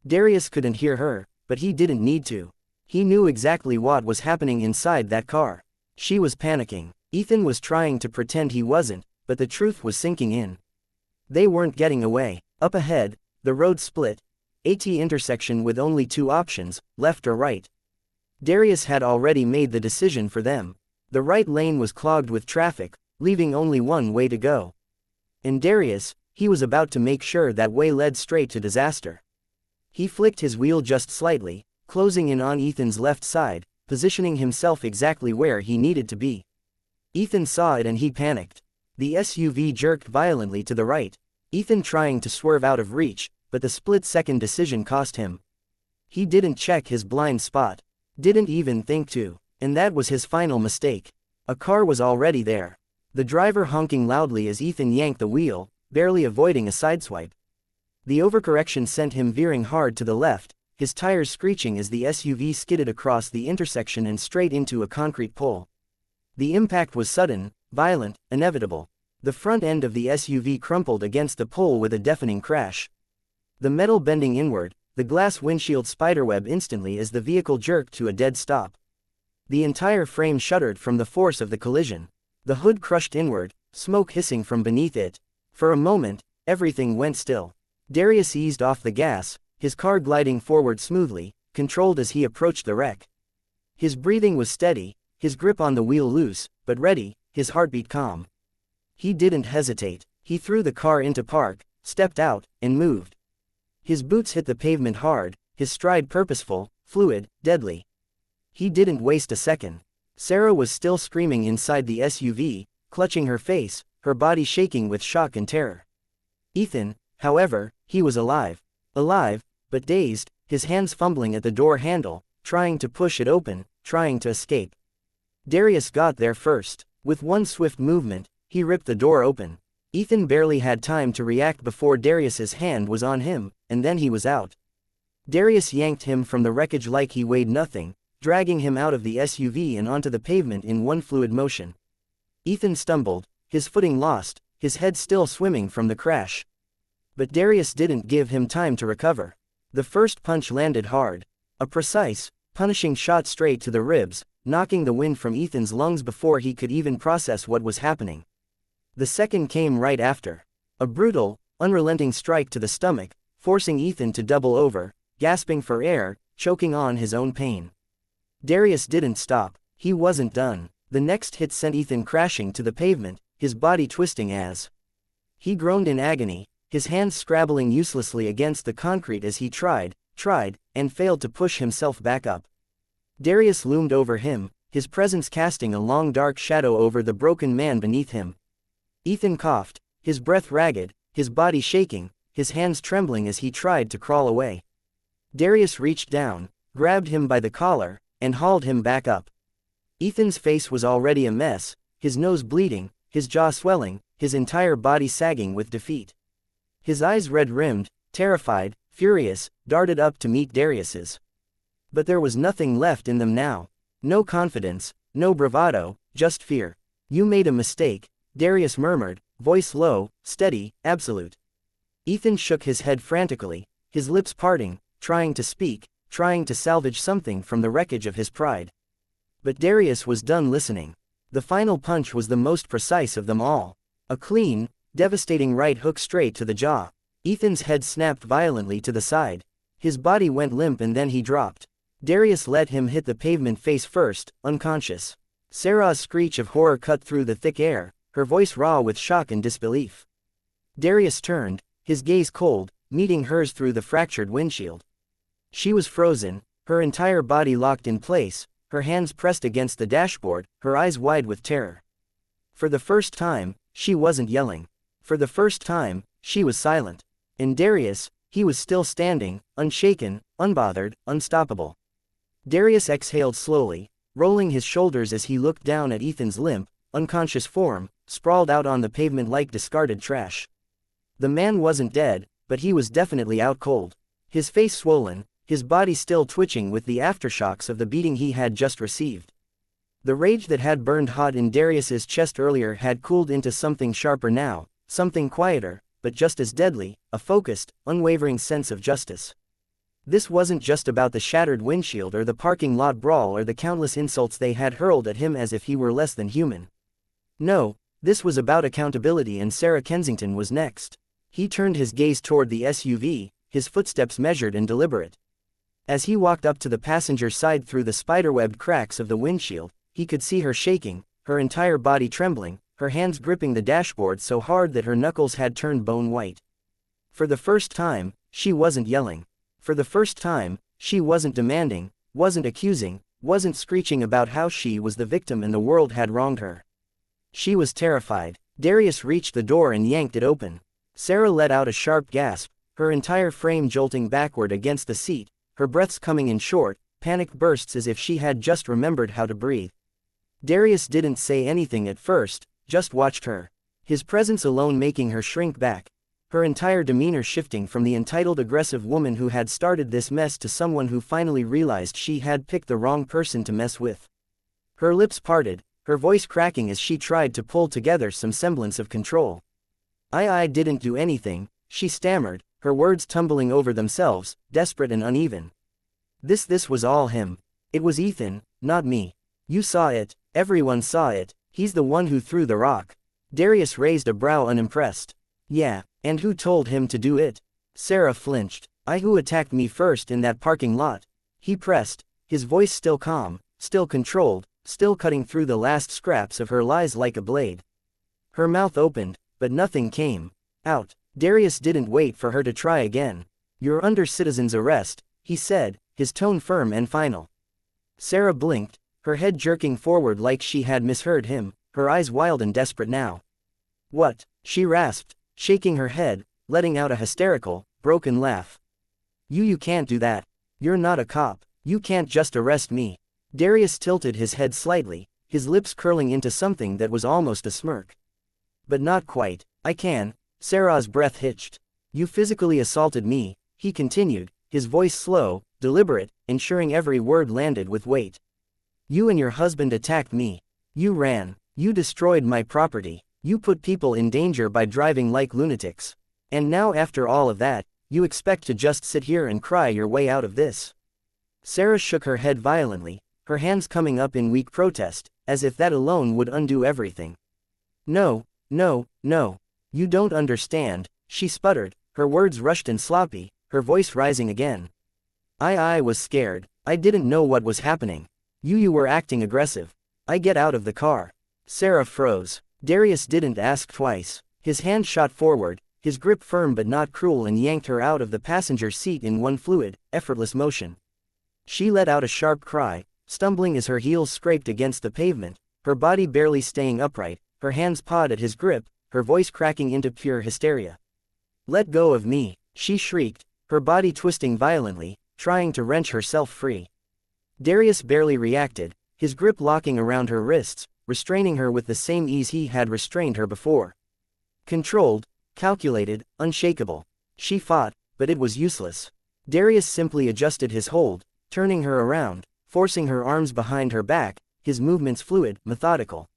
Darius couldn't hear her, but he didn't need to. He knew exactly what was happening inside that car. She was panicking. Ethan was trying to pretend he wasn't, but the truth was sinking in. They weren't getting away. Up ahead, the road split, AT intersection with only two options, left or right. Darius had already made the decision for them. The right lane was clogged with traffic, leaving only one way to go. And Darius, he was about to make sure that way led straight to disaster. He flicked his wheel just slightly, closing in on Ethan's left side, positioning himself exactly where he needed to be. Ethan saw it and he panicked. The SUV jerked violently to the right, Ethan trying to swerve out of reach, but the split-second decision cost him. He didn't check his blind spot. Didn't even think to. And that was his final mistake. A car was already there. The driver honking loudly as Ethan yanked the wheel, barely avoiding a sideswipe. The overcorrection sent him veering hard to the left, his tires screeching as the SUV skidded across the intersection and straight into a concrete pole. The impact was sudden, violent, inevitable. The front end of the SUV crumpled against the pole with a deafening crash. The metal bending inward, the glass windshield spiderweb instantly as the vehicle jerked to a dead stop. The entire frame shuddered from the force of the collision. The hood crushed inward, smoke hissing from beneath it. For a moment, everything went still. Darius eased off the gas, his car gliding forward smoothly, controlled as he approached the wreck. His breathing was steady, his grip on the wheel loose, but ready, his heartbeat calm. He didn't hesitate. He threw the car into park, stepped out, and moved. His boots hit the pavement hard, his stride purposeful, fluid, deadly. He didn't waste a second. Sarah was still screaming inside the SUV, clutching her face, her body shaking with shock and terror. Ethan, however, he was alive. Alive, but dazed, his hands fumbling at the door handle, trying to push it open, trying to escape. Darius got there first. With one swift movement, he ripped the door open. Ethan barely had time to react before Darius's hand was on him, and then he was out. Darius yanked him from the wreckage like he weighed nothing, dragging him out of the SUV and onto the pavement in one fluid motion. Ethan stumbled, his footing lost, his head still swimming from the crash. But Darius didn't give him time to recover. The first punch landed hard. A precise, punishing shot straight to the ribs, knocking the wind from Ethan's lungs before he could even process what was happening. The second came right after. A brutal, unrelenting strike to the stomach, forcing Ethan to double over, gasping for air, choking on his own pain. Darius didn't stop. He wasn't done. The next hit sent Ethan crashing to the pavement, his body twisting as he groaned in agony, his hands scrabbling uselessly against the concrete as he tried, and failed to push himself back up. Darius loomed over him, his presence casting a long dark shadow over the broken man beneath him. Ethan coughed, his breath ragged, his body shaking, his hands trembling as he tried to crawl away. Darius reached down, grabbed him by the collar, and hauled him back up. Ethan's face was already a mess, his nose bleeding, his jaw swelling, his entire body sagging with defeat. His eyes red-rimmed, terrified, furious, darted up to meet Darius's. But there was nothing left in them now. No confidence, no bravado, just fear. "You made a mistake," Darius murmured, voice low, steady, absolute. Ethan shook his head frantically, his lips parting, trying to speak, trying to salvage something from the wreckage of his pride. But Darius was done listening. The final punch was the most precise of them all. A clean, devastating right hook straight to the jaw. Ethan's head snapped violently to the side. His body went limp and then he dropped. Darius let him hit the pavement face first, unconscious. Sarah's screech of horror cut through the thick air, her voice raw with shock and disbelief. Darius turned, his gaze cold, meeting hers through the fractured windshield. She was frozen, her entire body locked in place, her hands pressed against the dashboard, her eyes wide with terror. For the first time, she wasn't yelling. For the first time, she was silent. And Darius, he was still standing, unshaken, unbothered, unstoppable. Darius exhaled slowly, rolling his shoulders as he looked down at Ethan's limp, unconscious form, sprawled out on the pavement like discarded trash. The man wasn't dead, but he was definitely out cold. His face swollen, his body still twitching with the aftershocks of the beating he had just received. The rage that had burned hot in Darius's chest earlier had cooled into something sharper now, something quieter, but just as deadly, a focused, unwavering sense of justice. This wasn't just about the shattered windshield or the parking lot brawl or the countless insults they had hurled at him as if he were less than human. No, this was about accountability, and Sarah Kensington was next. He turned his gaze toward the SUV, his footsteps measured and deliberate. As he walked up to the passenger side through the spiderwebbed cracks of the windshield, he could see her shaking, her entire body trembling, her hands gripping the dashboard so hard that her knuckles had turned bone white. For the first time, she wasn't yelling. For the first time, she wasn't demanding, wasn't accusing, wasn't screeching about how she was the victim and the world had wronged her. She was terrified. Darius reached the door and yanked it open. Sarah let out a sharp gasp, her entire frame jolting backward against the seat, her breaths coming in short, panicked bursts as if she had just remembered how to breathe. Darius didn't say anything at first, just watched her. His presence alone making her shrink back. Her entire demeanor shifting from the entitled aggressive woman who had started this mess to someone who finally realized she had picked the wrong person to mess with. Her lips parted, her voice cracking as she tried to pull together some semblance of control. I didn't do anything," she stammered, her words tumbling over themselves, desperate and uneven. This was all him. It was Ethan, not me. You saw it, everyone saw it, he's the one who threw the rock. Darius raised a brow unimpressed. Yeah, and who told him to do it? Sarah flinched. I who attacked me first in that parking lot. He pressed, his voice still calm, still controlled, still cutting through the last scraps of her lies like a blade. Her mouth opened, but nothing came out. Darius didn't wait for her to try again. "You're under citizen's arrest," he said, his tone firm and final. Sarah blinked, her head jerking forward like she had misheard him, her eyes wild and desperate now. "What?" she rasped, shaking her head, letting out a hysterical, broken laugh. You can't do that. You're not a cop. You can't just arrest me." Darius tilted his head slightly, his lips curling into something that was almost a smirk. "But not quite. I can." Sarah's breath hitched. "You physically assaulted me," he continued, his voice slow, deliberate, ensuring every word landed with weight. "You and your husband attacked me. You ran. You destroyed my property. You put people in danger by driving like lunatics. And now after all of that, you expect to just sit here and cry your way out of this?" Sarah shook her head violently, her hands coming up in weak protest, as if that alone would undo everything. "No, no, no. You don't understand," she sputtered, her words rushed and sloppy, her voice rising again. I was scared. I didn't know what was happening. You were acting aggressive. I get out of the car." Sarah froze. Darius didn't ask twice. His hand shot forward, his grip firm but not cruel, and yanked her out of the passenger seat in one fluid, effortless motion. She let out a sharp cry, stumbling as her heels scraped against the pavement, her body barely staying upright, her hands pawed at his grip, her voice cracking into pure hysteria. "Let go of me," she shrieked, her body twisting violently, trying to wrench herself free. Darius barely reacted, his grip locking around her wrists, restraining her with the same ease he had restrained her before. Controlled, calculated, unshakable. She fought, but it was useless. Darius simply adjusted his hold, turning her around, forcing her arms behind her back, his movements fluid, methodical.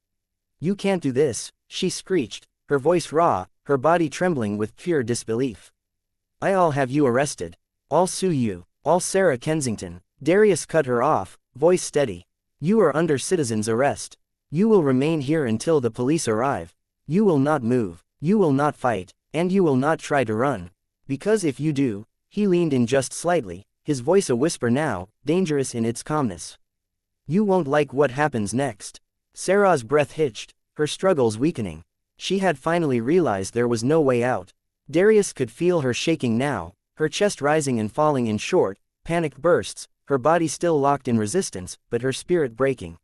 "You can't do this," she screeched, her voice raw, her body trembling with pure disbelief. "I'll have you arrested. I'll sue you. I'll Sarah Kensington." Darius cut her off, voice steady. "You are under citizen's arrest. You will remain here until the police arrive. You will not move. You will not fight. And you will not try to run. Because if you do," he leaned in just slightly, his voice a whisper now, dangerous in its calmness. "You won't like what happens next." Sarah's breath hitched, her struggles weakening. She had finally realized there was no way out. Darius could feel her shaking now, her chest rising and falling in short, panicked bursts, her body still locked in resistance, but her spirit breaking.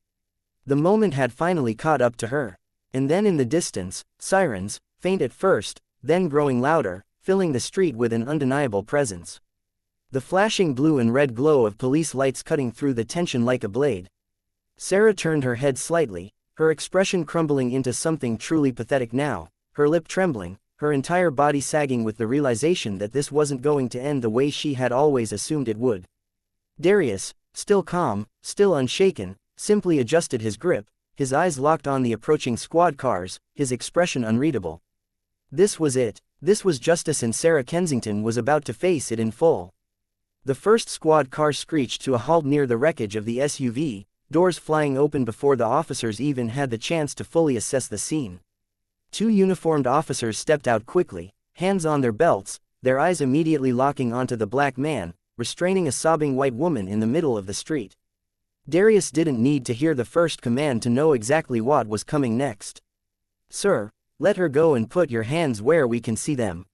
The moment had finally caught up to her. And then in the distance, sirens, faint at first, then growing louder, filling the street with an undeniable presence. The flashing blue and red glow of police lights cutting through the tension like a blade. Sarah turned her head slightly, her expression crumbling into something truly pathetic now, her lip trembling, her entire body sagging with the realization that this wasn't going to end the way she had always assumed it would. Darius, still calm, still unshaken, simply adjusted his grip, his eyes locked on the approaching squad cars, his expression unreadable. This was it. This was justice, and Sarah Kensington was about to face it in full. The first squad car screeched to a halt near the wreckage of the SUV, doors flying open before the officers even had the chance to fully assess the scene. Two uniformed officers stepped out quickly, hands on their belts, their eyes immediately locking onto the black man, restraining a sobbing white woman in the middle of the street. Darius didn't need to hear the first command to know exactly what was coming next. "Sir, let her go and put your hands where we can see them."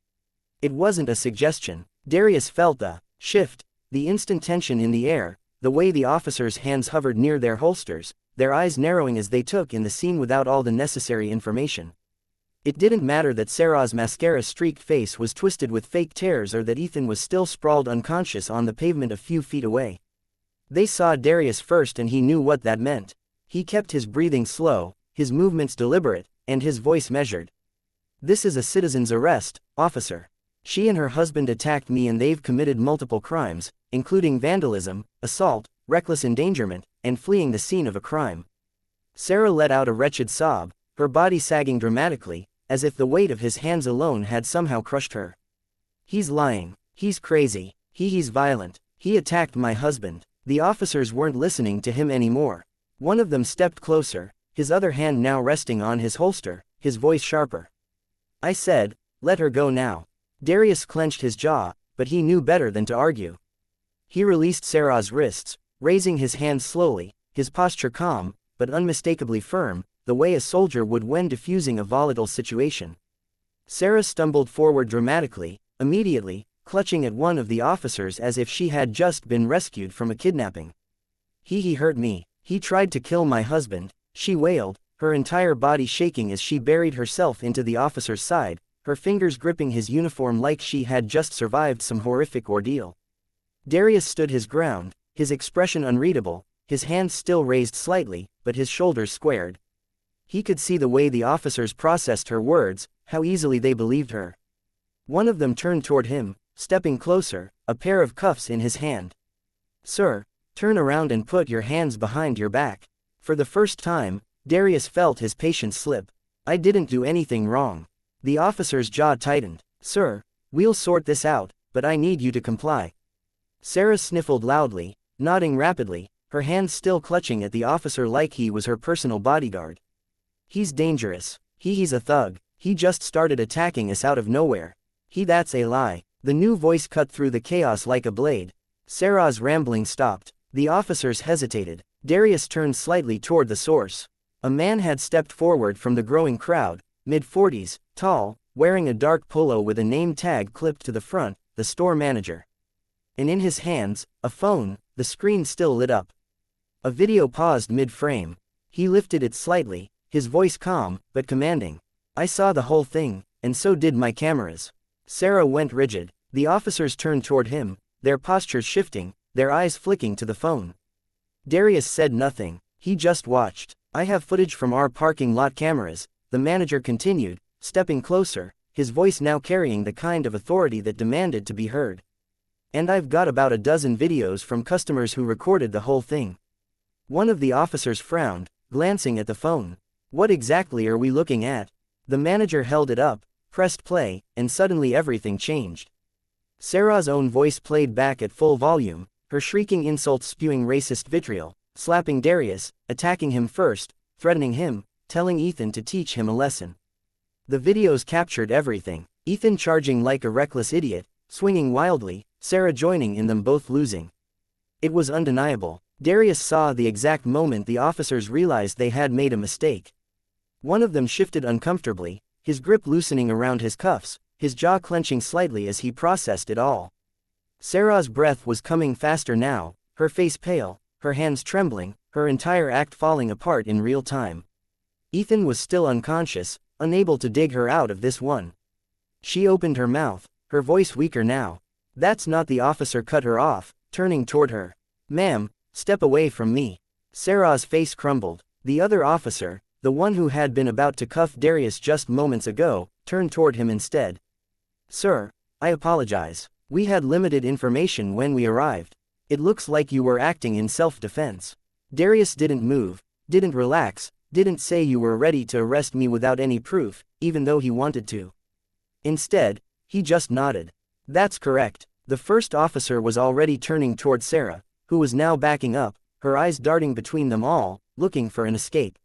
It wasn't a suggestion. Darius felt the shift, the instant tension in the air, the way the officers' hands hovered near their holsters, their eyes narrowing as they took in the scene without all the necessary information. It didn't matter that Sarah's mascara-streaked face was twisted with fake tears or that Ethan was still sprawled unconscious on the pavement a few feet away. They saw Darius first, and he knew what that meant. He kept his breathing slow, his movements deliberate, and his voice measured. "This is a citizen's arrest, officer. She and her husband attacked me, and they've committed multiple crimes, including vandalism, assault, reckless endangerment, and fleeing the scene of a crime." Sarah let out a wretched sob, her body sagging dramatically, as if the weight of his hands alone had somehow crushed her. "He's lying. He's crazy. He's violent. He attacked my husband." The officers weren't listening to him anymore. One of them stepped closer, his other hand now resting on his holster, his voice sharper. "I said, let her go now." Darius clenched his jaw, but he knew better than to argue. He released Sarah's wrists, raising his hands slowly, his posture calm, but unmistakably firm, the way a soldier would when diffusing a volatile situation. Sarah stumbled forward dramatically, immediately, clutching at one of the officers as if she had just been rescued from a kidnapping. He hurt me. He tried to kill my husband," she wailed, her entire body shaking as she buried herself into the officer's side, her fingers gripping his uniform like she had just survived some horrific ordeal. Darius stood his ground, his expression unreadable, his hands still raised slightly, but his shoulders squared. He could see the way the officers processed her words, how easily they believed her. One of them turned toward him, stepping closer, a pair of cuffs in his hand. "Sir, turn around and put your hands behind your back." For the first time, Darius felt his patience slip. "I didn't do anything wrong." The officer's jaw tightened. "Sir, we'll sort this out, but I need you to comply." Sarah sniffled loudly, nodding rapidly, her hands still clutching at the officer like he was her personal bodyguard. "He's dangerous. He's a thug. He just started attacking us out of nowhere." That's a lie." The new voice cut through the chaos like a blade. Sarah's rambling stopped. The officers hesitated. Darius turned slightly toward the source. A man had stepped forward from the growing crowd, mid-40s, tall, wearing a dark polo with a name tag clipped to the front, the store manager. And in his hands, a phone, the screen still lit up. A video paused mid-frame. He lifted it slightly, his voice calm, but commanding. "I saw the whole thing, and so did my cameras." Sarah went rigid. The officers turned toward him, their postures shifting, their eyes flicking to the phone. Darius said nothing. He just watched. "I have footage from our parking lot cameras," the manager continued, stepping closer, his voice now carrying the kind of authority that demanded to be heard. "And I've got about a dozen videos from customers who recorded the whole thing." One of the officers frowned, glancing at the phone. "What exactly are we looking at?" The manager held it up, pressed play, and suddenly everything changed. Sarah's own voice played back at full volume, her shrieking insults spewing racist vitriol, slapping Darius, attacking him first, threatening him, telling Ethan to teach him a lesson. The videos captured everything. Ethan charging like a reckless idiot, swinging wildly, Sarah joining in them both losing. It was undeniable. Darius saw the exact moment the officers realized they had made a mistake. One of them shifted uncomfortably, his grip loosening around his cuffs, his jaw clenching slightly as he processed it all. Sarah's breath was coming faster now, her face pale, her hands trembling, her entire act falling apart in real time. Ethan was still unconscious, unable to dig her out of this one. She opened her mouth, her voice weaker now. "That's not." The officer cut her off, turning toward her. "Ma'am, step away from me." Sarah's face crumbled. The other officer, the one who had been about to cuff Darius just moments ago, turned toward him instead. "Sir, I apologize. We had limited information when we arrived. It looks like you were acting in self-defense." Darius didn't move, didn't relax, didn't say you were ready to arrest me without any proof, even though he wanted to. Instead, he just nodded. "That's correct." The first officer was already turning toward Sarah, who was now backing up, her eyes darting between them all, looking for an escape.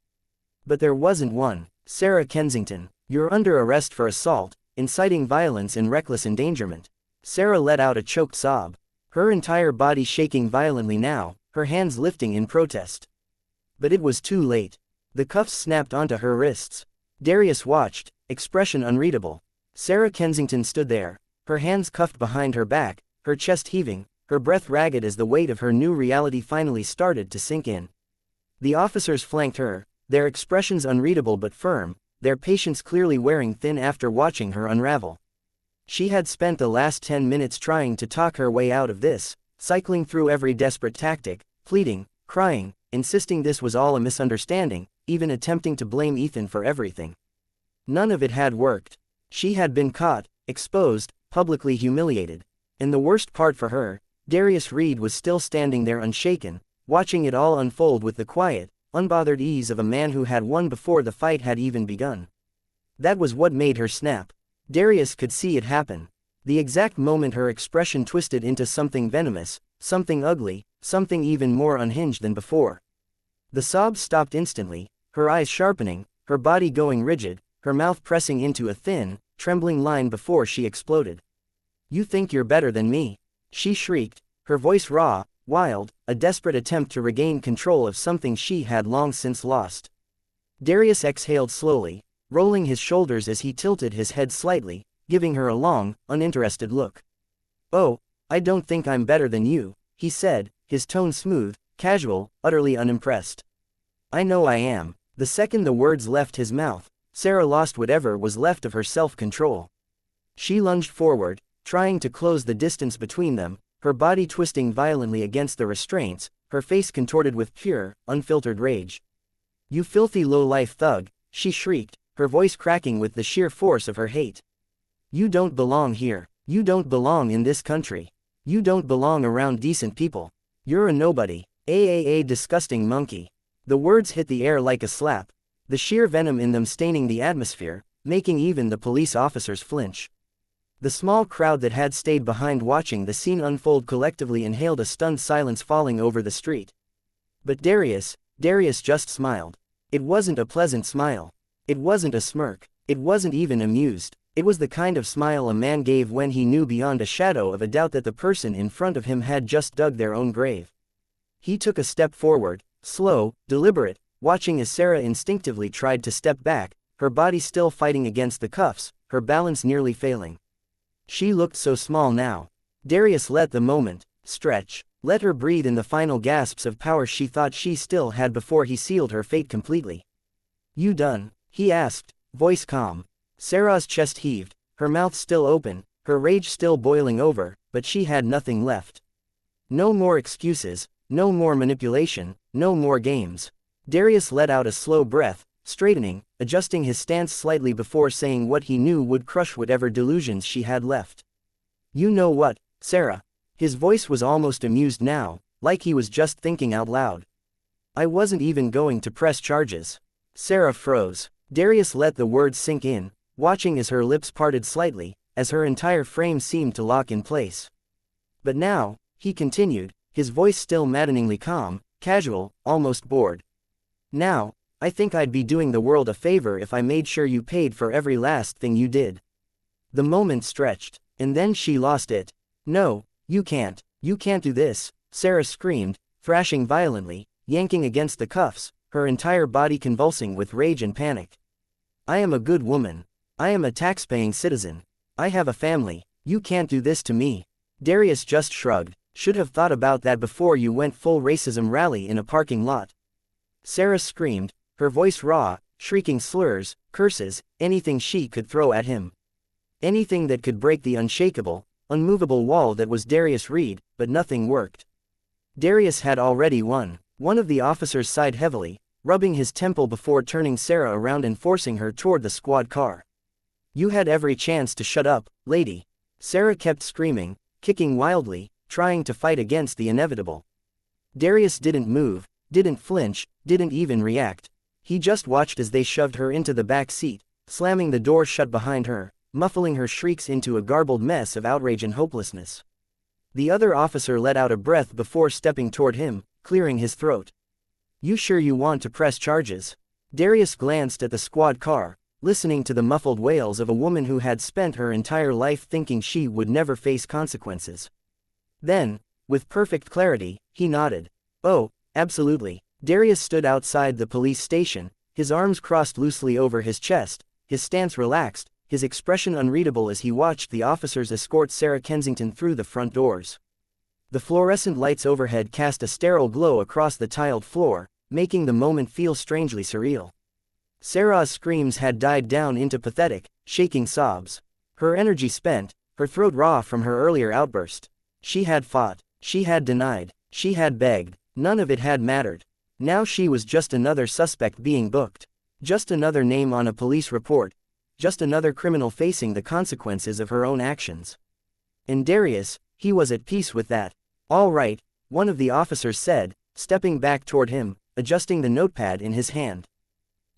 But there wasn't one. "Sarah Kensington, you're under arrest for assault, inciting violence and reckless endangerment." Sarah let out a choked sob, her entire body shaking violently now, her hands lifting in protest. But it was too late. The cuffs snapped onto her wrists. Darius watched, expression unreadable. Sarah Kensington stood there, her hands cuffed behind her back, her chest heaving, her breath ragged as the weight of her new reality finally started to sink in. The officers flanked her, their expressions unreadable but firm, their patience clearly wearing thin after watching her unravel. She had spent the last 10 minutes trying to talk her way out of this, cycling through every desperate tactic, pleading, crying, insisting this was all a misunderstanding, even attempting to blame Ethan for everything. None of it had worked. She had been caught, exposed, publicly humiliated. And the worst part for her, Darius Reed was still standing there unshaken, watching it all unfold with the quiet, unbothered ease of a man who had won before the fight had even begun. That was what made her snap. Darius could see it happen. The exact moment her expression twisted into something venomous, something ugly, something even more unhinged than before. The sobs stopped instantly, her eyes sharpening, her body going rigid, her mouth pressing into a thin, trembling line before she exploded. "You think you're better than me?" she shrieked, her voice raw, wild, a desperate attempt to regain control of something she had long since lost. Darius exhaled slowly, rolling his shoulders as he tilted his head slightly, giving her a long, uninterested look. "Oh, I don't think I'm better than you," he said, his tone smooth, casual, utterly unimpressed. "I know I am." The second the words left his mouth, Sarah lost whatever was left of her self-control. She lunged forward, trying to close the distance between them, her body twisting violently against the restraints, her face contorted with pure, unfiltered rage. "You filthy low-life thug," she shrieked, her voice cracking with the sheer force of her hate. "You don't belong here. You don't belong in this country. You don't belong around decent people. You're a nobody. A disgusting monkey." The words hit the air like a slap, the sheer venom in them staining the atmosphere, making even the police officers flinch. The small crowd that had stayed behind watching the scene unfold collectively inhaled a stunned silence falling over the street. But Darius just smiled. It wasn't a pleasant smile. It wasn't a smirk. It wasn't even amused. It was the kind of smile a man gave when he knew beyond a shadow of a doubt that the person in front of him had just dug their own grave. He took a step forward, slow, deliberate, watching as Sarah instinctively tried to step back, her body still fighting against the cuffs, her balance nearly failing. She looked so small now. Darius let the moment stretch, let her breathe in the final gasps of power she thought she still had before he sealed her fate completely. "You done?" he asked, voice calm. Sarah's chest heaved, her mouth still open, her rage still boiling over, but she had nothing left. No more excuses, no more manipulation, no more games. Darius let out a slow breath, straightening, adjusting his stance slightly before saying what he knew would crush whatever delusions she had left. "You know what, Sarah?" His voice was almost amused now, like he was just thinking out loud. "I wasn't even going to press charges." Sarah froze. Darius let the words sink in, watching as her lips parted slightly, as her entire frame seemed to lock in place. "But now," he continued, his voice still maddeningly calm, casual, almost bored. "Now, I think I'd be doing the world a favor if I made sure you paid for every last thing you did." The moment stretched, and then she lost it. "No, you can't. You can't do this," Sarah screamed, thrashing violently, yanking against the cuffs, her entire body convulsing with rage and panic. "I am a good woman. I am a tax-paying citizen. I have a family. You can't do this to me." Darius just shrugged. "Should have thought about that before you went full racism rally in a parking lot." Sarah screamed, her voice raw, shrieking slurs, curses, anything she could throw at him. Anything that could break the unshakable, unmovable wall that was Darius Reed, but nothing worked. Darius had already won. One of the officers sighed heavily, rubbing his temple before turning Sarah around and forcing her toward the squad car. "You had every chance to shut up, lady." Sarah kept screaming, kicking wildly, trying to fight against the inevitable. Darius didn't move, didn't flinch, didn't even react. He just watched as they shoved her into the back seat, slamming the door shut behind her, muffling her shrieks into a garbled mess of outrage and hopelessness. The other officer let out a breath before stepping toward him, clearing his throat. "You sure you want to press charges?" Darius glanced at the squad car, listening to the muffled wails of a woman who had spent her entire life thinking she would never face consequences. Then, with perfect clarity, he nodded. "Oh, absolutely." Darius stood outside the police station, his arms crossed loosely over his chest, his stance relaxed, his expression unreadable as he watched the officers escort Sarah Kensington through the front doors. The fluorescent lights overhead cast a sterile glow across the tiled floor, making the moment feel strangely surreal. Sarah's screams had died down into pathetic, shaking sobs. Her energy spent, her throat raw from her earlier outburst. She had fought, she had denied, she had begged, none of it had mattered. Now she was just another suspect being booked. Just another name on a police report. Just another criminal facing the consequences of her own actions. And Darius, he was at peace with that. "All right," one of the officers said, stepping back toward him, adjusting the notepad in his hand.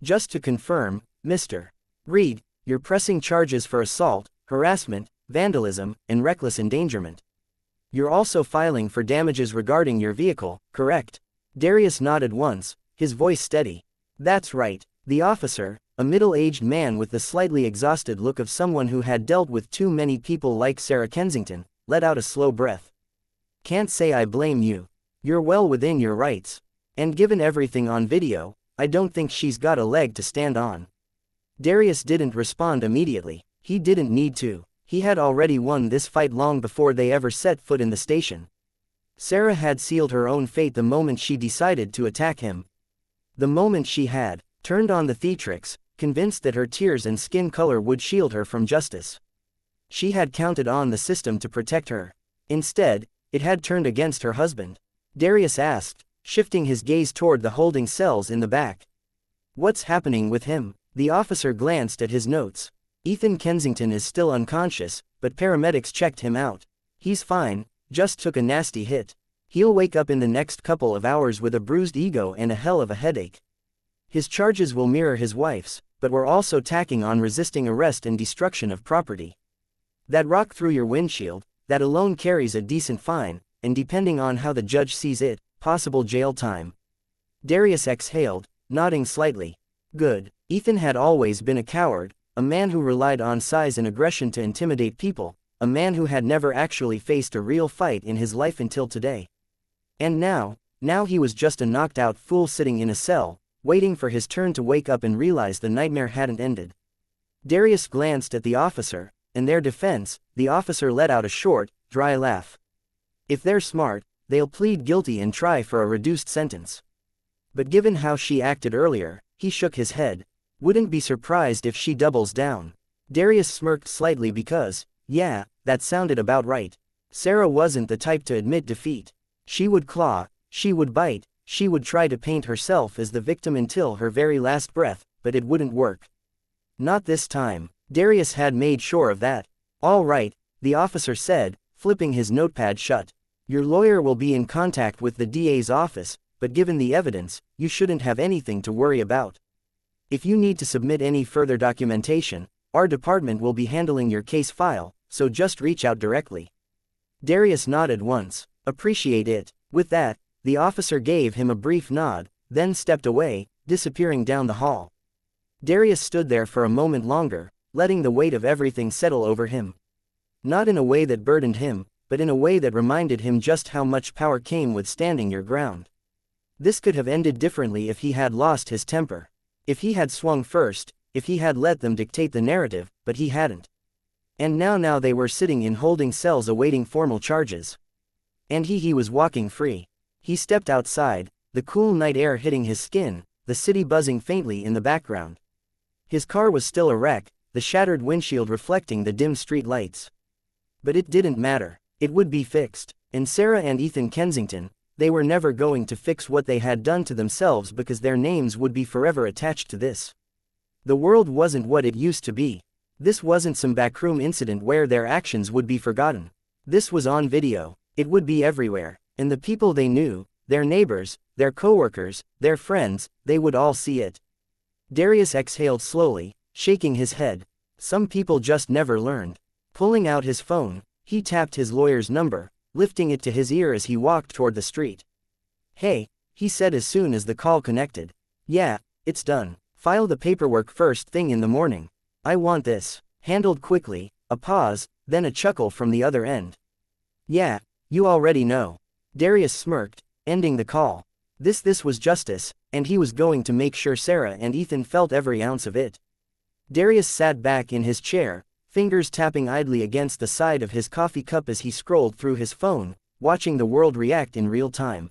"Just to confirm, Mr. Reed, you're pressing charges for assault, harassment, vandalism, and reckless endangerment. You're also filing for damages regarding your vehicle, correct?" Darius nodded once, his voice steady. "That's right." The officer, a middle-aged man with the slightly exhausted look of someone who had dealt with too many people like Sarah Kensington, let out a slow breath. "Can't say I blame you." You're well within your rights. And given everything on video, I don't think she's got a leg to stand on. Darius didn't respond immediately. He didn't need to. He had already won this fight long before they ever set foot in the station. Sarah had sealed her own fate the moment she decided to attack him. The moment she had turned on the theatrics, convinced that her tears and skin color would shield her from justice. She had counted on the system to protect her. Instead, it had turned against her husband. Darius asked, shifting his gaze toward the holding cells in the back. What's happening with him? The officer glanced at his notes. Ethan Kensington is still unconscious, but paramedics checked him out. He's fine, just took a nasty hit. He'll wake up in the next couple of hours with a bruised ego and a hell of a headache. His charges will mirror his wife's, but we're also tacking on resisting arrest and destruction of property. That rock through your windshield, that alone carries a decent fine, and depending on how the judge sees it, possible jail time. Darius exhaled, nodding slightly. Good. Ethan had always been a coward, a man who relied on size and aggression to intimidate people, a man who had never actually faced a real fight in his life until today. And now he was just a knocked-out fool sitting in a cell, waiting for his turn to wake up and realize the nightmare hadn't ended. Darius glanced at the officer. In their defense, the officer let out a short, dry laugh. If they're smart, they'll plead guilty and try for a reduced sentence. But given how she acted earlier, he shook his head. Wouldn't be surprised if she doubles down. Darius smirked slightly because, yeah, that sounded about right. Sarah wasn't the type to admit defeat. She would claw, she would bite, she would try to paint herself as the victim until her very last breath, but it wouldn't work. Not this time. Darius had made sure of that. All right, the officer said, flipping his notepad shut. Your lawyer will be in contact with the DA's office, but given the evidence, you shouldn't have anything to worry about. If you need to submit any further documentation, our department will be handling your case file, so just reach out directly. Darius nodded once. Appreciate it. With that, the officer gave him a brief nod, then stepped away, disappearing down the hall. Darius stood there for a moment longer, letting the weight of everything settle over him. Not in a way that burdened him, but in a way that reminded him just how much power came with standing your ground. This could have ended differently if he had lost his temper. If he had swung first, if he had let them dictate the narrative, but he hadn't. And now they were sitting in holding cells awaiting formal charges. And he was walking free. He stepped outside, the cool night air hitting his skin, the city buzzing faintly in the background. His car was still a wreck, the shattered windshield reflecting the dim street lights. But it didn't matter. It would be fixed. And Sarah and Ethan Kensington, they were never going to fix what they had done to themselves because their names would be forever attached to this. The world wasn't what it used to be. This wasn't some backroom incident where their actions would be forgotten. This was on video. It would be everywhere. And the people they knew, their neighbors, their coworkers, their friends, they would all see it. Darius exhaled slowly, shaking his head. Some people just never learned. Pulling out his phone, he tapped his lawyer's number, lifting it to his ear as he walked toward the street. Hey, he said as soon as the call connected. Yeah, it's done. File the paperwork first thing in the morning. I want this. Handled quickly, a pause, then a chuckle from the other end. Yeah, you already know. Darius smirked, ending the call. This was justice, and he was going to make sure Sarah and Ethan felt every ounce of it. Darius sat back in his chair, fingers tapping idly against the side of his coffee cup as he scrolled through his phone, watching the world react in real time.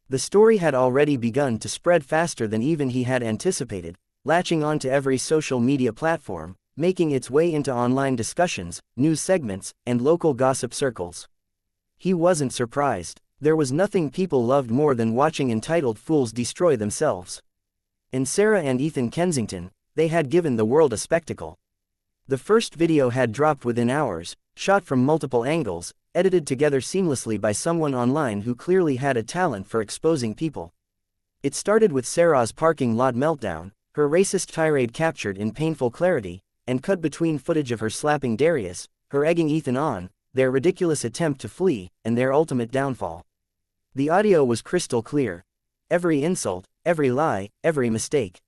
The story had already begun to spread faster than even he had anticipated, latching onto every social media platform, making its way into online discussions, news segments, and local gossip circles. He wasn't surprised. There was nothing people loved more than watching entitled fools destroy themselves. And Sarah and Ethan Kensington, they had given the world a spectacle. The first video had dropped within hours, shot from multiple angles, edited together seamlessly by someone online who clearly had a talent for exposing people. It started with Sarah's parking lot meltdown, her racist tirade captured in painful clarity, and cut between footage of her slapping Darius, her egging Ethan on, their ridiculous attempt to flee, and their ultimate downfall. The audio was crystal clear. Every insult, every lie, every mistake.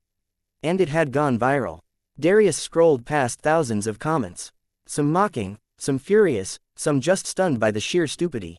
And it had gone viral. Darius scrolled past thousands of comments. Some mocking, some furious, some just stunned by the sheer stupidity.